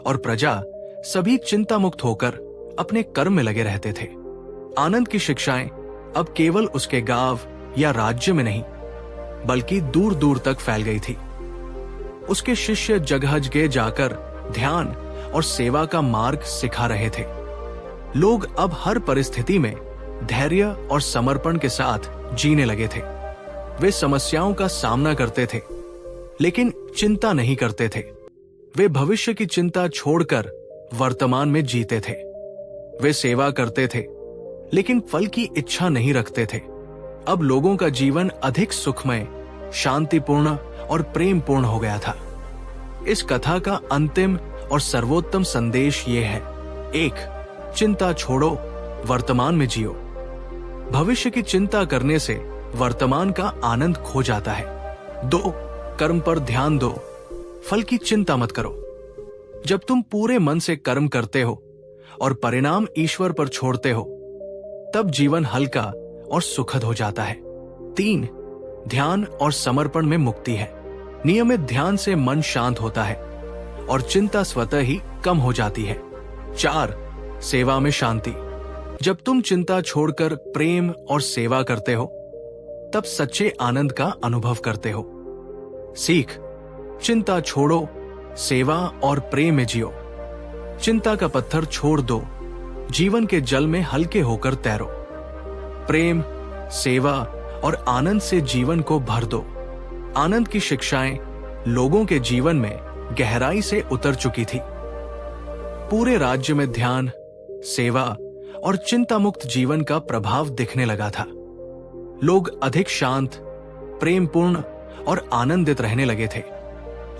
और प्रजा सभी चिंता मुक्त होकर अपने कर्म में लगे रहते थे। आनंद की शिक्षाएं अब केवल उसके गांव या राज्य में नहीं, बल्कि दूर दूर तक फैल गई थी। उसके शिष्य जगह जगह जाकर ध्यान और सेवा का मार्ग सिखा रहे थे। लोग अब हर परिस्थिति में धैर्य और समर्पण के साथ जीने लगे थे। वे समस्याओं का सामना करते थे, लेकिन चिंता नहीं करते थे। वे भविष्य की चिंता छोड़कर वर्तमान में जीते थे। वे सेवा करते थे, लेकिन फल की इच्छा नहीं रखते थे। अब लोगों का जीवन अधिक सुखमय, शांतिपूर्ण और प्रेमपूर्ण हो गया था। इस कथा का अंतिम और सर्वोत्तम संदेश ये है: 1. चिंता छोड़ो, वर्तमान में जियो। भविष्य की चिंता करने से वर्तमान का आनंद खो जाता है। 2. कर्म पर ध्यान दो, फल की चिंता मत करो। जब तुम पूरे मन से कर्म करते हो और परिणाम ईश्वर पर छोड़ते हो, तब जीवन हल्का और सुखद हो जाता है। 3. ध्यान और समर्पण में मुक्ति है। नियमित ध्यान से मन शांत होता है और चिंता स्वतः ही कम हो जाती है। 4. सेवा में शांति। जब तुम चिंता छोड़कर प्रेम और सेवा करते हो, तब सच्चे आनंद का अनुभव करते हो। सीख: चिंता छोड़ो, सेवा और प्रेम में जियो। चिंता का पत्थर छोड़ दो, जीवन के जल में हल्के होकर तैरो। प्रेम, सेवा और आनंद से जीवन को भर दो। आनंद की शिक्षाएं लोगों के जीवन में गहराई से उतर चुकी थी। पूरे राज्य में ध्यान, सेवा और चिंता मुक्त जीवन का प्रभाव दिखने लगा था। लोग अधिक शांत, प्रेमपूर्ण और आनंदित रहने लगे थे।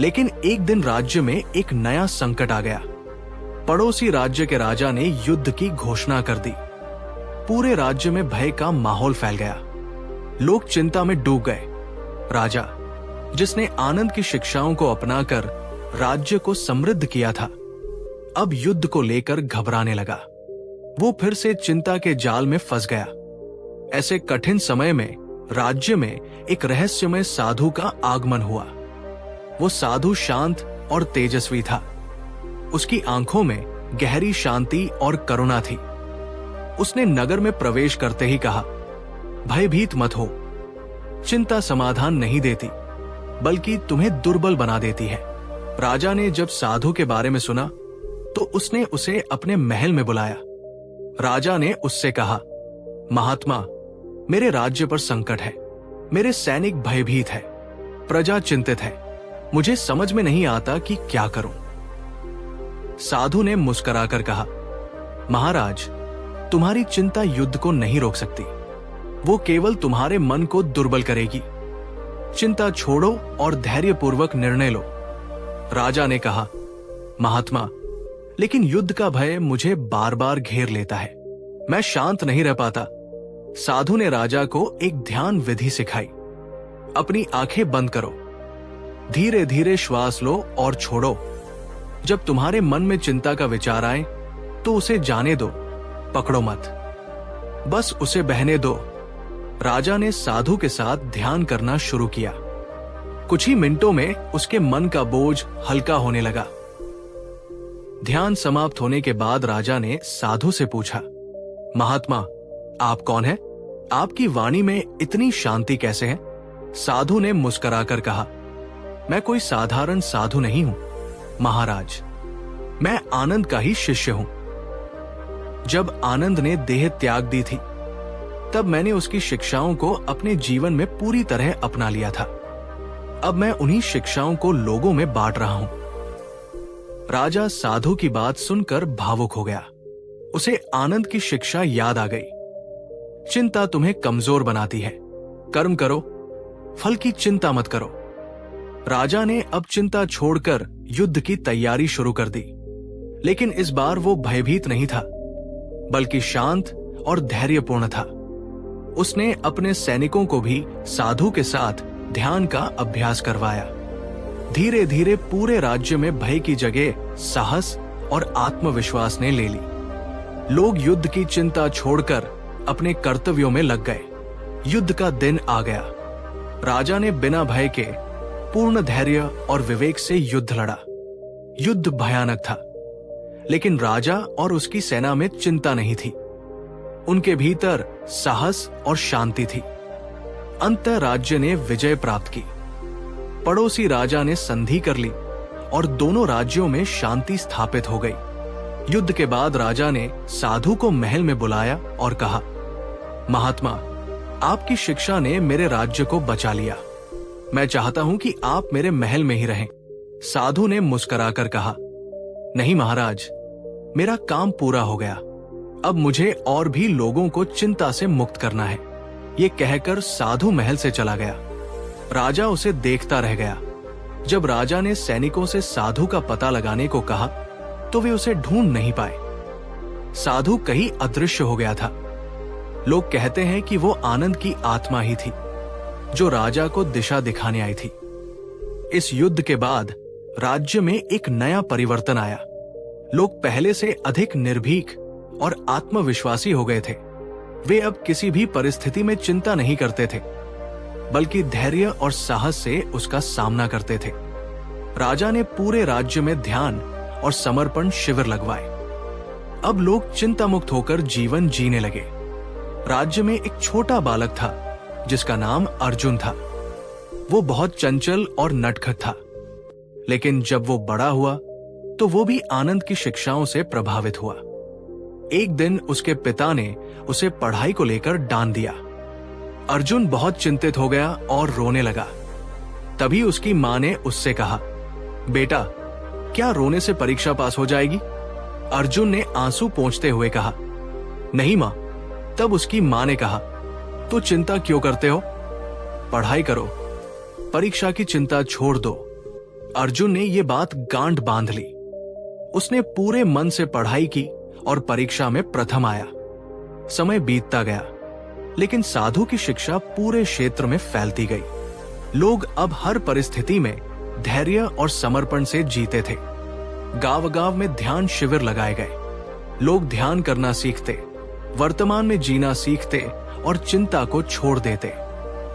लेकिन एक दिन राज्य में एक नया संकट आ गया। पड़ोसी राज्य के राजा ने युद्ध की घोषणा कर दी। पूरे राज्य में भय का माहौल फैल गया। लोग चिंता में डूब गए। राजा, जिसने आनंद की शिक्षाओं को अपनाकर राज्य को समृद्ध किया था, अब युद्ध को लेकर घबराने लगा। वो फिर से चिंता के जाल में फंस गया। ऐसे कठिन समय में राज्य में एक रहस्यमय साधु का आगमन हुआ। वो साधु शांत और तेजस्वी था। उसकी आंखों में गहरी शांति और करुणा थी। उसने नगर में प्रवेश करते ही कहा, भयभीत मत हो। चिंता समाधान नहीं देती, बल्कि तुम्हें दुर्बल बना देती है। राजा ने जब साधु के बारे में सुना, तो उसने उसे अपने महल में बुलाया। राजा ने उससे कहा, महात्मा, मेरे राज्य पर संकट है। मेरे सैनिक भयभीत है, प्रजा चिंतित है। मुझे समझ में नहीं आता कि क्या करूं। साधु ने मुस्कुराकर कहा, महाराज, तुम्हारी चिंता युद्ध को नहीं रोक सकती। वो केवल तुम्हारे मन को दुर्बल करेगी। चिंता छोड़ो और धैर्यपूर्वक निर्णय लो। राजा ने कहा, महात्मा, लेकिन युद्ध का भय मुझे बार बार घेर लेता है। मैं शांत नहीं रह पाता। साधु ने राजा को एक ध्यान विधि सिखाई। अपनी आंखें बंद करो, धीरे धीरे श्वास लो और छोड़ो। जब तुम्हारे मन में चिंता का विचार आए, तो उसे जाने दो, पकड़ो मत। बस उसे बहने दो। राजा ने साधु के साथ ध्यान करना शुरू किया। कुछ ही मिनटों में उसके मन का बोझ हल्का होने लगा। ध्यान समाप्त होने के बाद राजा ने साधु से पूछा, महात्मा, आप कौन हैं? आपकी वाणी में इतनी शांति कैसे है? साधु ने मुस्कुराकर कहा, मैं कोई साधारण साधु नहीं हूं, महाराज। मैं आनंद का ही शिष्य हूं। जब आनंद ने देह त्याग दी थी, तब मैंने उसकी शिक्षाओं को अपने जीवन में पूरी तरह अपना लिया था। अब मैं उन्हीं शिक्षाओं को लोगों में बांट रहा हूं। राजा साधु की बात सुनकर भावुक हो गया। उसे आनंद की शिक्षा याद आ गई। चिंता तुम्हें कमजोर बनाती है। कर्म करो, फल की चिंता मत करो। राजा ने अब चिंता छोड़कर युद्ध की तैयारी शुरू कर दी। लेकिन इस बार वो भयभीत नहीं था, बल्कि शांत और धैर्यपूर्ण था। उसने अपने सैनिकों को भी साधु के साथ ध्यान का अभ्यास करवाया। धीरे धीरे पूरे राज्य में भय की जगह साहस और आत्मविश्वास ने ले ली। लोग युद्ध की चिंता छोड़कर अपने कर्तव्यों में लग गए। युद्ध का दिन आ गया। राजा ने बिना भय के पूर्ण धैर्य और विवेक से युद्ध लड़ा। युद्ध भयानक था, लेकिन राजा और उसकी सेना में चिंता नहीं थी। उनके भीतर साहस और शांति थी। अंततः राज्य ने विजय प्राप्त की। पड़ोसी राजा ने संधि कर ली और दोनों राज्यों में शांति स्थापित हो गई। युद्ध के बाद राजा ने साधु को महल में बुलाया और कहा, महात्मा, आपकी शिक्षा ने मेरे राज्य को बचा लिया। मैं चाहता हूं कि आप मेरे महल में ही रहें। साधु ने मुस्कुराकर कहा, नहीं महाराज, मेरा काम पूरा हो गया। अब मुझे और भी लोगों को चिंता से मुक्त करना है। ये कहकर साधु महल से चला गया। राजा उसे देखता रह गया। जब राजा ने सैनिकों से साधु का पता लगाने को कहा तो वे उसे ढूंढ नहीं पाए। साधु कहीं अदृश्य हो गया था। लोग कहते हैं कि वो आनंद की आत्मा ही थी जो राजा को दिशा दिखाने आई थी। इस युद्ध के बाद राज्य में एक नया परिवर्तन आया। लोग पहले से अधिक निर्भीक और आत्मविश्वासी हो गए थे। वे अब किसी भी परिस्थिति में चिंता नहीं करते थे, बल्कि धैर्य और साहस से उसका सामना करते थे। राजा ने पूरे राज्य में ध्यान और समर्पण शिविर लगवाए। अब लोग चिंता मुक्त होकर जीवन जीने लगे। राज्य में एक छोटा बालक था जिसका नाम अर्जुन था। वो बहुत चंचल और नटखट था, लेकिन जब वो बड़ा हुआ तो वो भी आनंद की शिक्षाओं से प्रभावित हुआ। एक दिन उसके पिता ने उसे पढ़ाई को लेकर डांट दिया। अर्जुन बहुत चिंतित हो गया और रोने लगा। तभी उसकी मां ने उससे कहा, बेटा, क्या रोने से परीक्षा पास हो जाएगी? अर्जुन ने आंसू पोंछते हुए कहा, नहीं मां। तब उसकी मां ने कहा, तो चिंता क्यों करते हो? पढ़ाई करो, परीक्षा की चिंता छोड़ दो। अर्जुन ने ये बात गांठ बांध ली। उसने पूरे मन से पढ़ाई की और परीक्षा में प्रथम आया। समय बीतता गया, लेकिन साधु की शिक्षा पूरे क्षेत्र में फैलती गई। लोग अब हर परिस्थिति में धैर्य और समर्पण से जीते थे। गांव-गांव में ध्यान शिविर लगाए गए। लोग ध्यान करना सीखते, वर्तमान में जीना सीखते और चिंता को छोड़ देते।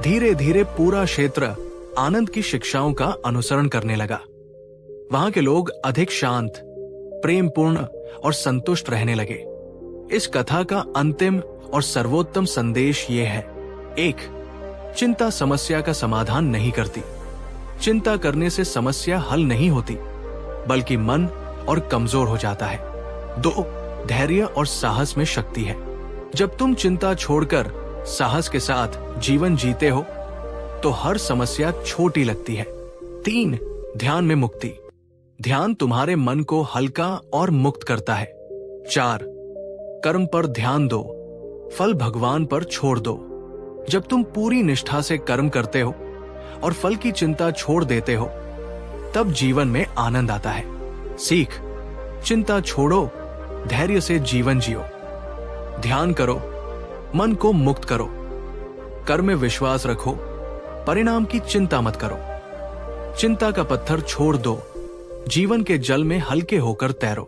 धीरे धीरे पूरा क्षेत्र आनंद की शिक्षाओं का अनुसरण करने लगा। वहां के लोग अधिक शांत, प्रेमपूर्ण और संतुष्ट रहने लगे। इस कथा का अंतिम और सर्वोत्तम संदेश ये है: 1. चिंता समस्या का समाधान नहीं करती। चिंता करने से समस्या हल नहीं होती, बल्कि मन और कमजोर हो जाता है। 2. धैर्य और साहस में शक्ति है। जब तुम चिंता छोड़कर साहस के साथ जीवन जीते हो तो हर समस्या छोटी लगती है। 3. ध्यान में मुक्ति। ध्यान तुम्हारे मन को हल्का और मुक्त करता है। 4. कर्म पर ध्यान दो, फल भगवान पर छोड़ दो। जब तुम पूरी निष्ठा से कर्म करते हो और फल की चिंता छोड़ देते हो, तब जीवन में आनंद आता है। सीख: चिंता छोड़ो, धैर्य से जीवन जियो। ध्यान करो, मन को मुक्त करो। कर्म में विश्वास रखो, परिणाम की चिंता मत करो। चिंता का पत्थर छोड़ दो, जीवन के जल में हल्के होकर तैरो।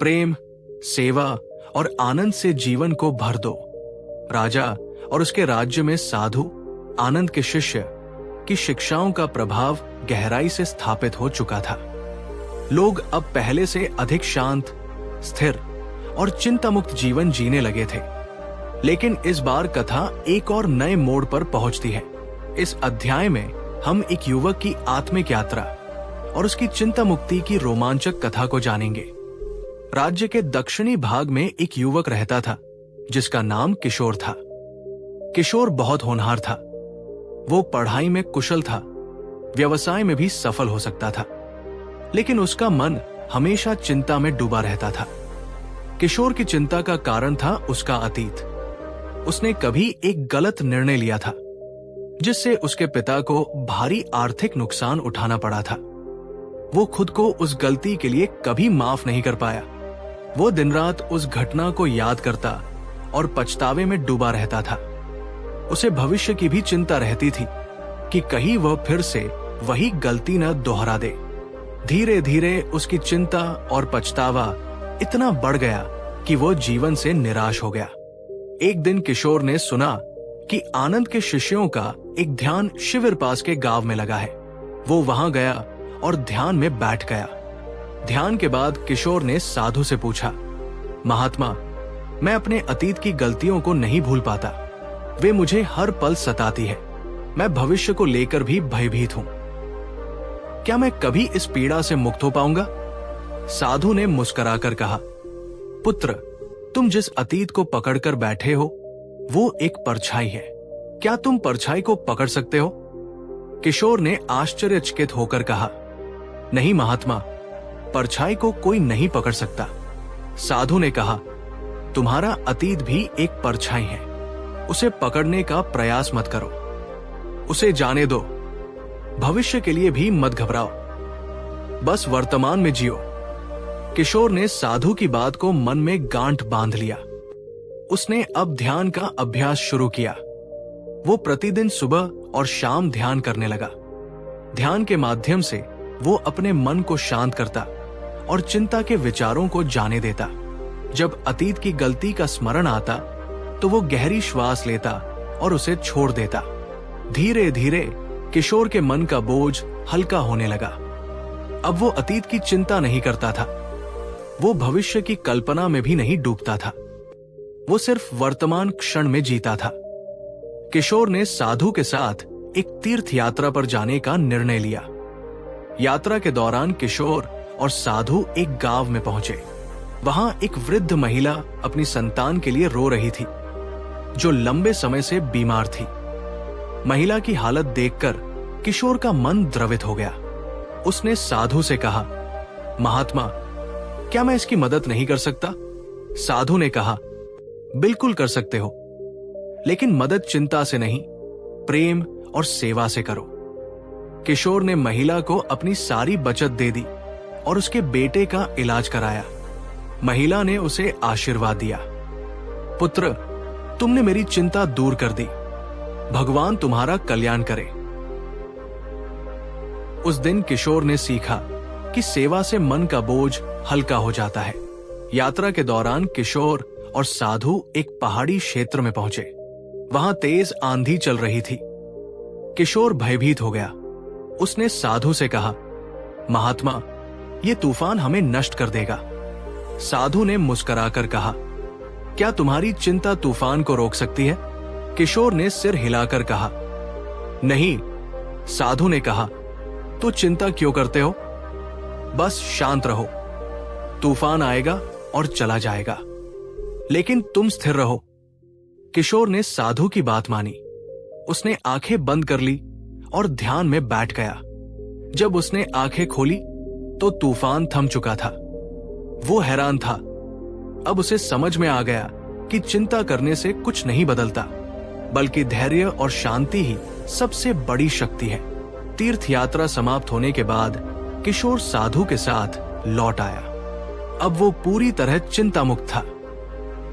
प्रेम, सेवा और आनंद से जीवन को भर दो। राजा और उसके राज्य में साधु, आनंद के शिष्य की शिक्षाओं का प्रभाव गहराई से स्थापित हो चुका था। लोग अब पहले से अधिक शांत, स्थिर और चिंता मुक्त जीवन जीने लगे थे। लेकिन इस बार कथा एक और नए मोड़ पर पहुंचती है। इस अध्याय में हम एक युवक की आत्मिक यात्रा और उसकी चिंता मुक्ति की रोमांचक कथा को जानेंगे। राज्य के दक्षिणी भाग में एक युवक रहता था जिसका नाम किशोर था। किशोर बहुत होनहार था। वो पढ़ाई में कुशल था, व्यवसाय में भी सफल हो सकता था, लेकिन उसका मन हमेशा चिंता में डूबा रहता था। किशोर की चिंता का कारण था उसका अतीत। उसने कभी एक गलत निर्णय लिया था जिससे उसके पिता को भारी आर्थिक नुकसान उठाना पड़ा था। वो खुद को उस गलती के लिए कभी माफ नहीं कर पाया। वो दिन रात उस घटना को याद करता और पछतावे में डूबा रहता था। उसे भविष्य की भी चिंता रहती थी कि कहीं वह फिर से वही गलती न दोहरा दे। धीरे धीरे उसकी चिंता और पछतावा इतना बढ़ गया कि वो जीवन से निराश हो गया। एक दिन किशोर ने सुना कि आनंद के शिष्यों का एक ध्यान शिविर पास के गांव में लगा है। वो वहां गया और ध्यान में बैठ गया। ध्यान के बाद किशोर ने साधु से पूछा, महात्मा, मैं अपने अतीत की गलतियों को नहीं भूल पाता। वे मुझे हर पल सताती है। मैं भविष्य को लेकर भी भयभीत हूं। क्या मैं कभी इस पीड़ा से मुक्त हो पाऊंगा? साधु ने मुस्कुराकर कहा, पुत्र, तुम जिस अतीत को पकड़कर बैठे हो वो एक परछाई है। क्या तुम परछाई को पकड़ सकते हो? किशोर ने आश्चर्यचकित होकर कहा, नहीं महात्मा, परछाई को कोई नहीं पकड़ सकता। साधु ने कहा, तुम्हारा अतीत भी एक परछाई है, उसे पकड़ने का प्रयास मत करो, उसे जाने दो, भविष्य के लिए भी मत घबराओ, बस वर्तमान में जियो। किशोर ने साधु की बात को मन में गांठ बांध लिया। उसने अब ध्यान का अभ्यास शुरू किया। वो प्रतिदिन सुबह और शाम ध्यान करने लगा। ध्यान के माध्यम से वो अपने मन को शांत करता और चिंता के विचारों को जाने देता। जब अतीत की गलती का स्मरण आता तो वो गहरी श्वास लेता और उसे छोड़ देता। धीरे धीरे किशोर के मन का बोझ हल्का होने लगा। अब वो अतीत की चिंता नहीं करता था, वो भविष्य की कल्पना में भी नहीं डूबता था, वो सिर्फ वर्तमान क्षण में जीता था। किशोर ने साधु के साथ एक तीर्थ यात्रा पर जाने का निर्णय लिया। यात्रा के दौरान किशोर और साधु एक गांव में पहुंचे। वहां एक वृद्ध महिला अपनी संतान के लिए रो रही थी, जो लंबे समय से बीमार थी। महिला की हालत देखकर किशोर का मन द्रवित हो गया। उसने साधु से कहा, महात्मा, क्या मैं इसकी मदद नहीं कर सकता? साधु ने कहा, बिल्कुल कर सकते हो, लेकिन मदद चिंता से नहीं, प्रेम और सेवा से करो। किशोर ने महिला को अपनी सारी बचत दे दी और उसके बेटे का इलाज कराया। महिला ने उसे आशीर्वाद दिया, पुत्र, तुमने मेरी चिंता दूर कर दी, भगवान तुम्हारा कल्याण करे। उस दिन किशोर ने सीखा कि सेवा से मन का बोझ हल्का हो जाता है। यात्रा के दौरान किशोर और साधु एक पहाड़ी क्षेत्र में पहुंचे। वहां तेज आंधी चल रही थी। किशोर भयभीत हो गया। उसने साधु से कहा, महात्मा, ये तूफान हमें नष्ट कर देगा। साधु ने मुस्कुराकर कहा, क्या तुम्हारी चिंता तूफान को रोक सकती है? किशोर ने सिर हिलाकर कहा, नहीं। साधु ने कहा, तो चिंता क्यों करते हो? बस शांत रहो, तूफान आएगा और चला जाएगा, लेकिन तुम स्थिर रहो। किशोर ने साधु की बात मानी। उसने आंखें बंद कर ली और ध्यान में बैठ गया। जब उसने आंखें खोली तो तूफान थम चुका था। वो हैरान था। अब उसे समझ में आ गया कि चिंता करने से कुछ नहीं बदलता, बल्कि धैर्य और शांति ही सबसे बड़ी शक्ति है। तीर्थ यात्रा समाप्त होने के बाद किशोर साधु के साथ लौट आया। अब वो पूरी तरह चिंता मुक्त था।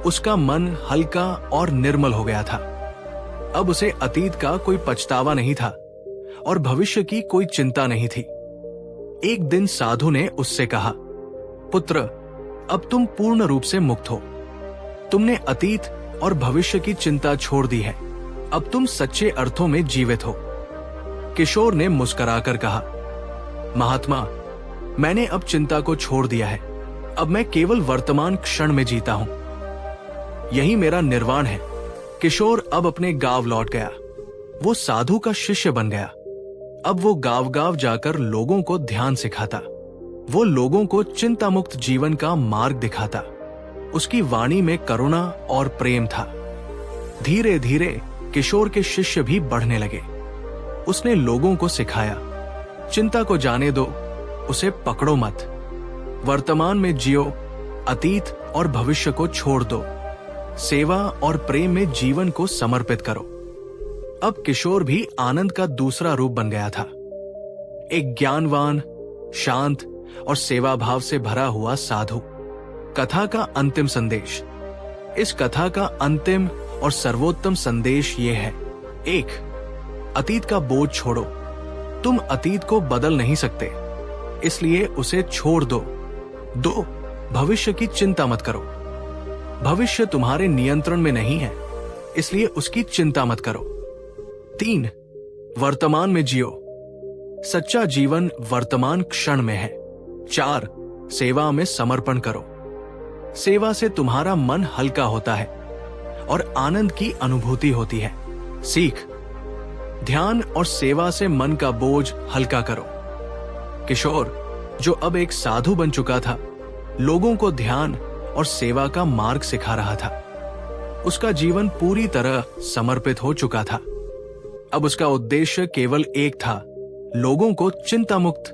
उसका मन हल्का और निर्मल हो गया था। अब उसे अतीत का कोई पछतावा नहीं था और भविष्य की कोई चिंता नहीं थी। एक दिन साधु ने उससे कहा, पुत्र, अब तुम पूर्ण रूप से मुक्त हो। तुमने अतीत और भविष्य की चिंता छोड़ दी है। अब तुम सच्चे अर्थों में जीवित हो। किशोर ने मुस्कुराकर कहा, महात्मा, मैंने अब चिंता को छोड़ दिया है। अब मैं केवल वर्तमान क्षण में जीता हूं। यही मेरा निर्वाण है। किशोर अब अपने गांव लौट गया। वो साधु का शिष्य बन गया। अब वो गांव गांव जाकर लोगों को ध्यान सिखाता। वो लोगों को चिंता मुक्त जीवन का मार्ग दिखाता। उसकी वाणी में करुणा और प्रेम था। धीरे धीरे किशोर के शिष्य भी बढ़ने लगे। उसने लोगों को सिखाया, चिंता को जाने दो, उसे पकड़ो मत, वर्तमान में जियो, अतीत और भविष्य को छोड़ दो, सेवा और प्रेम में जीवन को समर्पित करो। अब किशोर भी आनंद का दूसरा रूप बन गया था। एक ज्ञानवान, शांत और सेवा भाव से भरा हुआ साधु। कथा का अंतिम संदेश। इस कथा का अंतिम और सर्वोत्तम संदेश ये है, 1. अतीत का बोझ छोड़ो। तुम अतीत को बदल नहीं सकते, इसलिए उसे छोड़ दो। 2. भविष्य की चिंता मत करो। भविष्य तुम्हारे नियंत्रण में नहीं है, इसलिए उसकी चिंता मत करो। 3. वर्तमान में जियो। सच्चा जीवन वर्तमान क्षण में है। 4. सेवा में समर्पण करो। सेवा से तुम्हारा मन हल्का होता है और आनंद की अनुभूति होती है। सीख, ध्यान और सेवा से मन का बोझ हल्का करो। किशोर, जो अब एक साधु बन चुका था, लोगों को ध्यान और सेवा का मार्ग सिखा रहा था। उसका जीवन पूरी तरह समर्पित हो चुका था। अब उसका उद्देश्य केवल एक था, लोगों को चिंता मुक्त,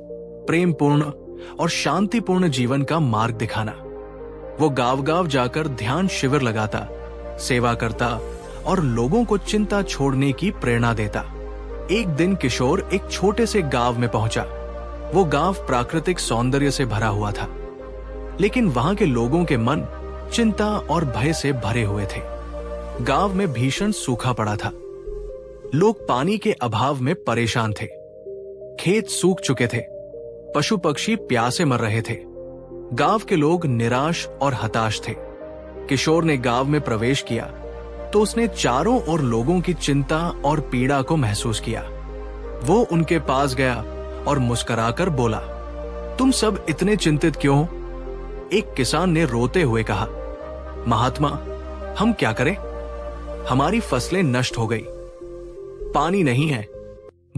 प्रेमपूर्ण और शांतिपूर्ण जीवन का मार्ग दिखाना। वो गांव-गांव जाकर ध्यान शिविर लगाता, सेवा करता और लोगों को चिंता छोड़ने की प्रेरणा देता। एक दिन किशोर एक छोटे से गांव में पहुंचा। वो गांव प्राकृतिक सौंदर्य से भरा हुआ था, लेकिन वहां के लोगों के मन चिंता और भय से भरे हुए थे। गांव में भीषण सूखा पड़ा था। लोग पानी के अभाव में परेशान थे। खेत सूख चुके थे। पशु पक्षी प्यासे मर रहे थे। गांव के लोग निराश और हताश थे। किशोर ने गांव में प्रवेश किया तो उसने चारों ओर लोगों की चिंता और पीड़ा को महसूस किया। वो उनके पास गया और मुस्कुराकर बोला, तुम सब इतने चिंतित क्यों हो? एक किसान ने रोते हुए कहा, महात्मा, हम क्या करें? हमारी फसलें नष्ट हो गई, पानी नहीं है,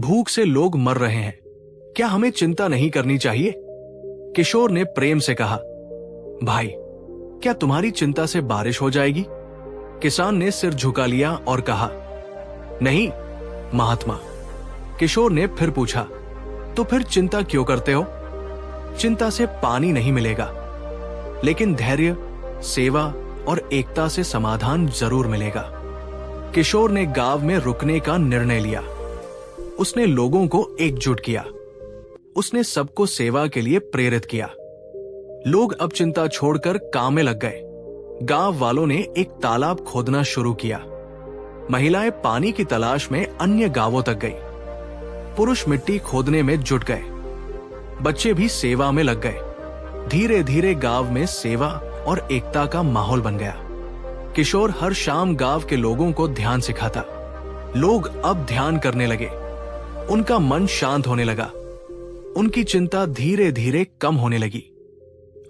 भूख से लोग मर रहे हैं। क्या हमें चिंता नहीं करनी चाहिए? किशोर ने प्रेम से कहा, भाई, क्या तुम्हारी चिंता से बारिश हो जाएगी? किसान ने सिर झुका लिया और कहा, नहीं महात्मा। किशोर ने फिर पूछा, तो फिर चिंता क्यों करते हो? चिंता से पानी नहीं मिलेगा, लेकिन धैर्य, सेवा और एकता से समाधान जरूर मिलेगा। किशोर ने गांव में रुकने का निर्णय लिया। उसने लोगों को एकजुट किया। उसने सबको सेवा के लिए प्रेरित किया। लोग अब चिंता छोड़कर काम में लग गए। गांव वालों ने एक तालाब खोदना शुरू किया। महिलाएं पानी की तलाश में अन्य गांवों तक गई। पुरुष मिट्टी खोदने में जुट गए। बच्चे भी सेवा में लग गए। धीरे धीरे गांव में सेवा और एकता का माहौल बन गया। किशोर हर शाम गांव के लोगों को ध्यान सिखाता। लोग अब ध्यान करने लगे। उनका मन शांत होने लगा। उनकी चिंता धीरे धीरे कम होने लगी।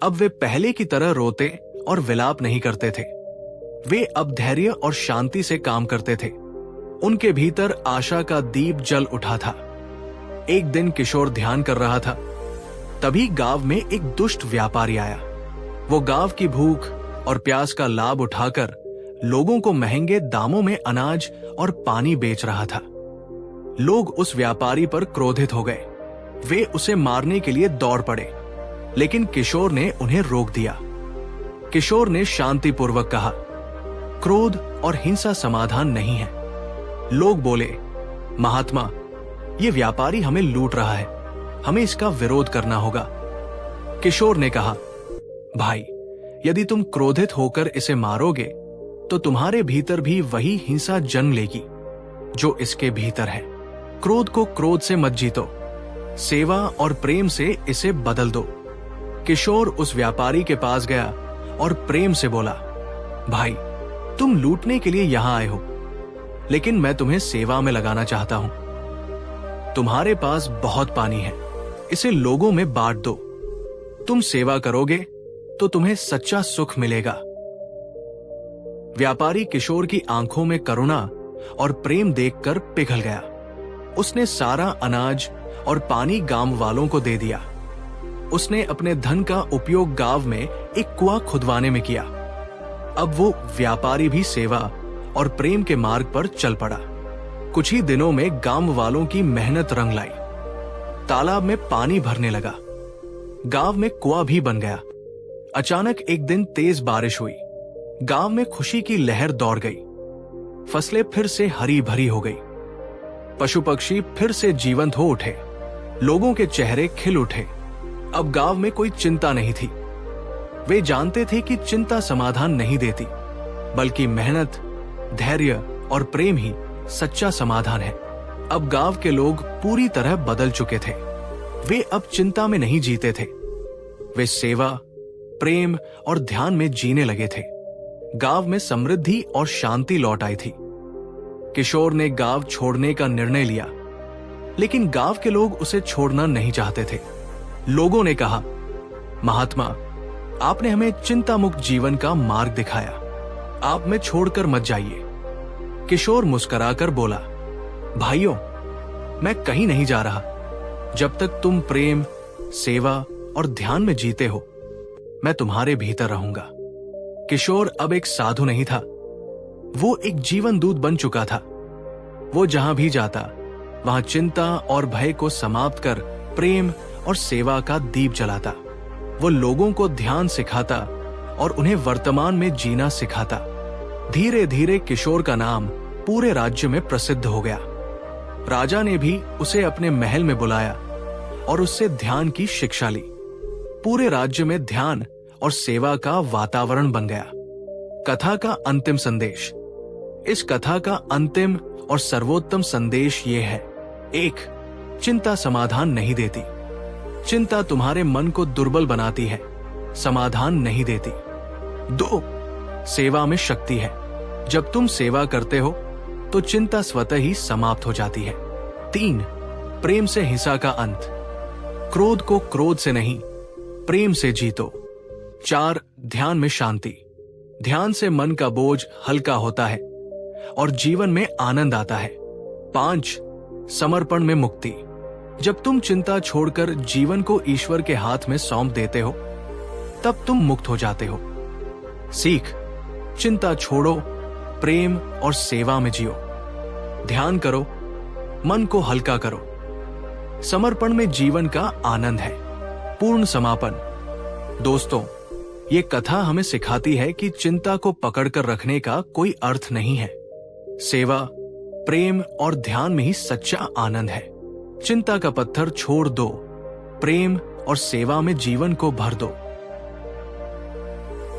अब वे पहले की तरह रोते और विलाप नहीं करते थे। वे अब धैर्य और शांति से काम करते थे। उनके भीतर आशा का दीप जल उठा था। एक दिन किशोर ध्यान कर रहा था। तभी गांव में एक दुष्ट व्यापारी आया। वो गांव की भूख और प्यास का लाभ उठाकर लोगों को महंगे दामों में अनाज और पानी बेच रहा था। लोग उस व्यापारी पर क्रोधित हो गए। वे उसे मारने के लिए दौड़ पड़े, लेकिन किशोर ने उन्हें रोक दिया। किशोर ने शांतिपूर्वक कहा, क्रोध और हिंसा समाधान नहीं है। लोग बोले, महात्मा, ये व्यापारी हमें लूट रहा है, हमें इसका विरोध करना होगा। किशोर ने कहा, भाई, यदि तुम क्रोधित होकर इसे मारोगे तो तुम्हारे भीतर भी वही हिंसा जन्म लेगी जो इसके भीतर है। क्रोध को क्रोध से मत जीतो, सेवा और प्रेम से इसे बदल दो। किशोर उस व्यापारी के पास गया और प्रेम से बोला, भाई, तुम लूटने के लिए यहां आए हो, लेकिन मैं तुम्हें सेवा में लगाना चाहता हूं। तुम्हारे पास बहुत पानी है, इसे लोगों में बांट दो। तुम सेवा करोगे तो तुम्हें सच्चा सुख मिलेगा। व्यापारी किशोर की आंखों में करुणा और प्रेम देखकर पिघल गया। उसने सारा अनाज और पानी गांव वालों को दे दिया। उसने अपने धन का उपयोग गांव में एक कुआं खुदवाने में किया। अब वो व्यापारी भी सेवा और प्रेम के मार्ग पर चल पड़ा। कुछ ही दिनों में गांव वालों की मेहनत रंग लाई। तालाब में पानी भरने लगा। गांव में कुआं भी बन गया। अचानक एक दिन तेज बारिश हुई। गांव में खुशी की लहर दौड़ गई। फसलें फिर से हरी भरी हो गई। पशु पक्षी फिर से जीवंत हो उठे। लोगों के चेहरे खिल उठे। अब गांव में कोई चिंता नहीं थी। वे जानते थे कि चिंता समाधान नहीं देती, बल्कि मेहनत, धैर्य और प्रेम ही सच्चा समाधान है। अब गांव के लोग पूरी तरह बदल चुके थे। वे अब चिंता में नहीं जीते थे। वे सेवा, प्रेम और ध्यान में जीने लगे थे। गांव में समृद्धि और शांति लौट आई थी। किशोर ने गांव छोड़ने का निर्णय लिया, लेकिन गांव के लोग उसे छोड़ना नहीं चाहते थे। लोगों ने कहा, महात्मा, आपने हमें चिंता मुक्त जीवन का मार्ग दिखाया, आप में छोड़कर मत जाइए। किशोर मुस्कुराकर बोला, भाइयों, मैं कहीं नहीं जा रहा। जब तक तुम प्रेम, सेवा और ध्यान में जीते हो, मैं तुम्हारे भीतर रहूंगा। किशोर अब एक साधु नहीं था, वो एक जीवन दूत बन चुका था। वो जहां भी जाता वहां चिंता और भय को समाप्त कर प्रेम और सेवा का दीप जलाता। वो लोगों को ध्यान सिखाता और उन्हें वर्तमान में जीना सिखाता। धीरे धीरे किशोर का नाम पूरे राज्य में प्रसिद्ध हो गया। राजा ने भी उसे अपने महल में बुलाया और उससे ध्यान की शिक्षा ली। पूरे राज्य में ध्यान और सेवा का वातावरण बन गया। कथा का अंतिम संदेश। इस कथा का अंतिम और सर्वोत्तम संदेश ये है: 1. चिंता समाधान नहीं देती। चिंता तुम्हारे मन को दुर्बल बनाती है, समाधान नहीं देती। 2. सेवा में शक्ति है। जब तुम सेवा करते हो तो चिंता स्वतः ही समाप्त हो जाती है। 3. प्रेम से हिंसा का अंत। क्रोध को क्रोध से नहीं, प्रेम से जीतो। 4. ध्यान में शांति। ध्यान से मन का बोझ हल्का होता है और जीवन में आनंद आता है। 5. समर्पण में मुक्ति। जब तुम चिंता छोड़कर जीवन को ईश्वर के हाथ में सौंप देते हो तब तुम मुक्त हो जाते हो। सीख: चिंता छोड़ो, प्रेम और सेवा में जियो। ध्यान करो, मन को हल्का करो। समर्पण में जीवन का आनंद है। पूर्ण समापन। दोस्तों, ये कथा हमें सिखाती है कि चिंता को पकड़कर रखने का कोई अर्थ नहीं है। सेवा, प्रेम और ध्यान में ही सच्चा आनंद है। चिंता का पत्थर छोड़ दो, प्रेम और सेवा में जीवन को भर दो।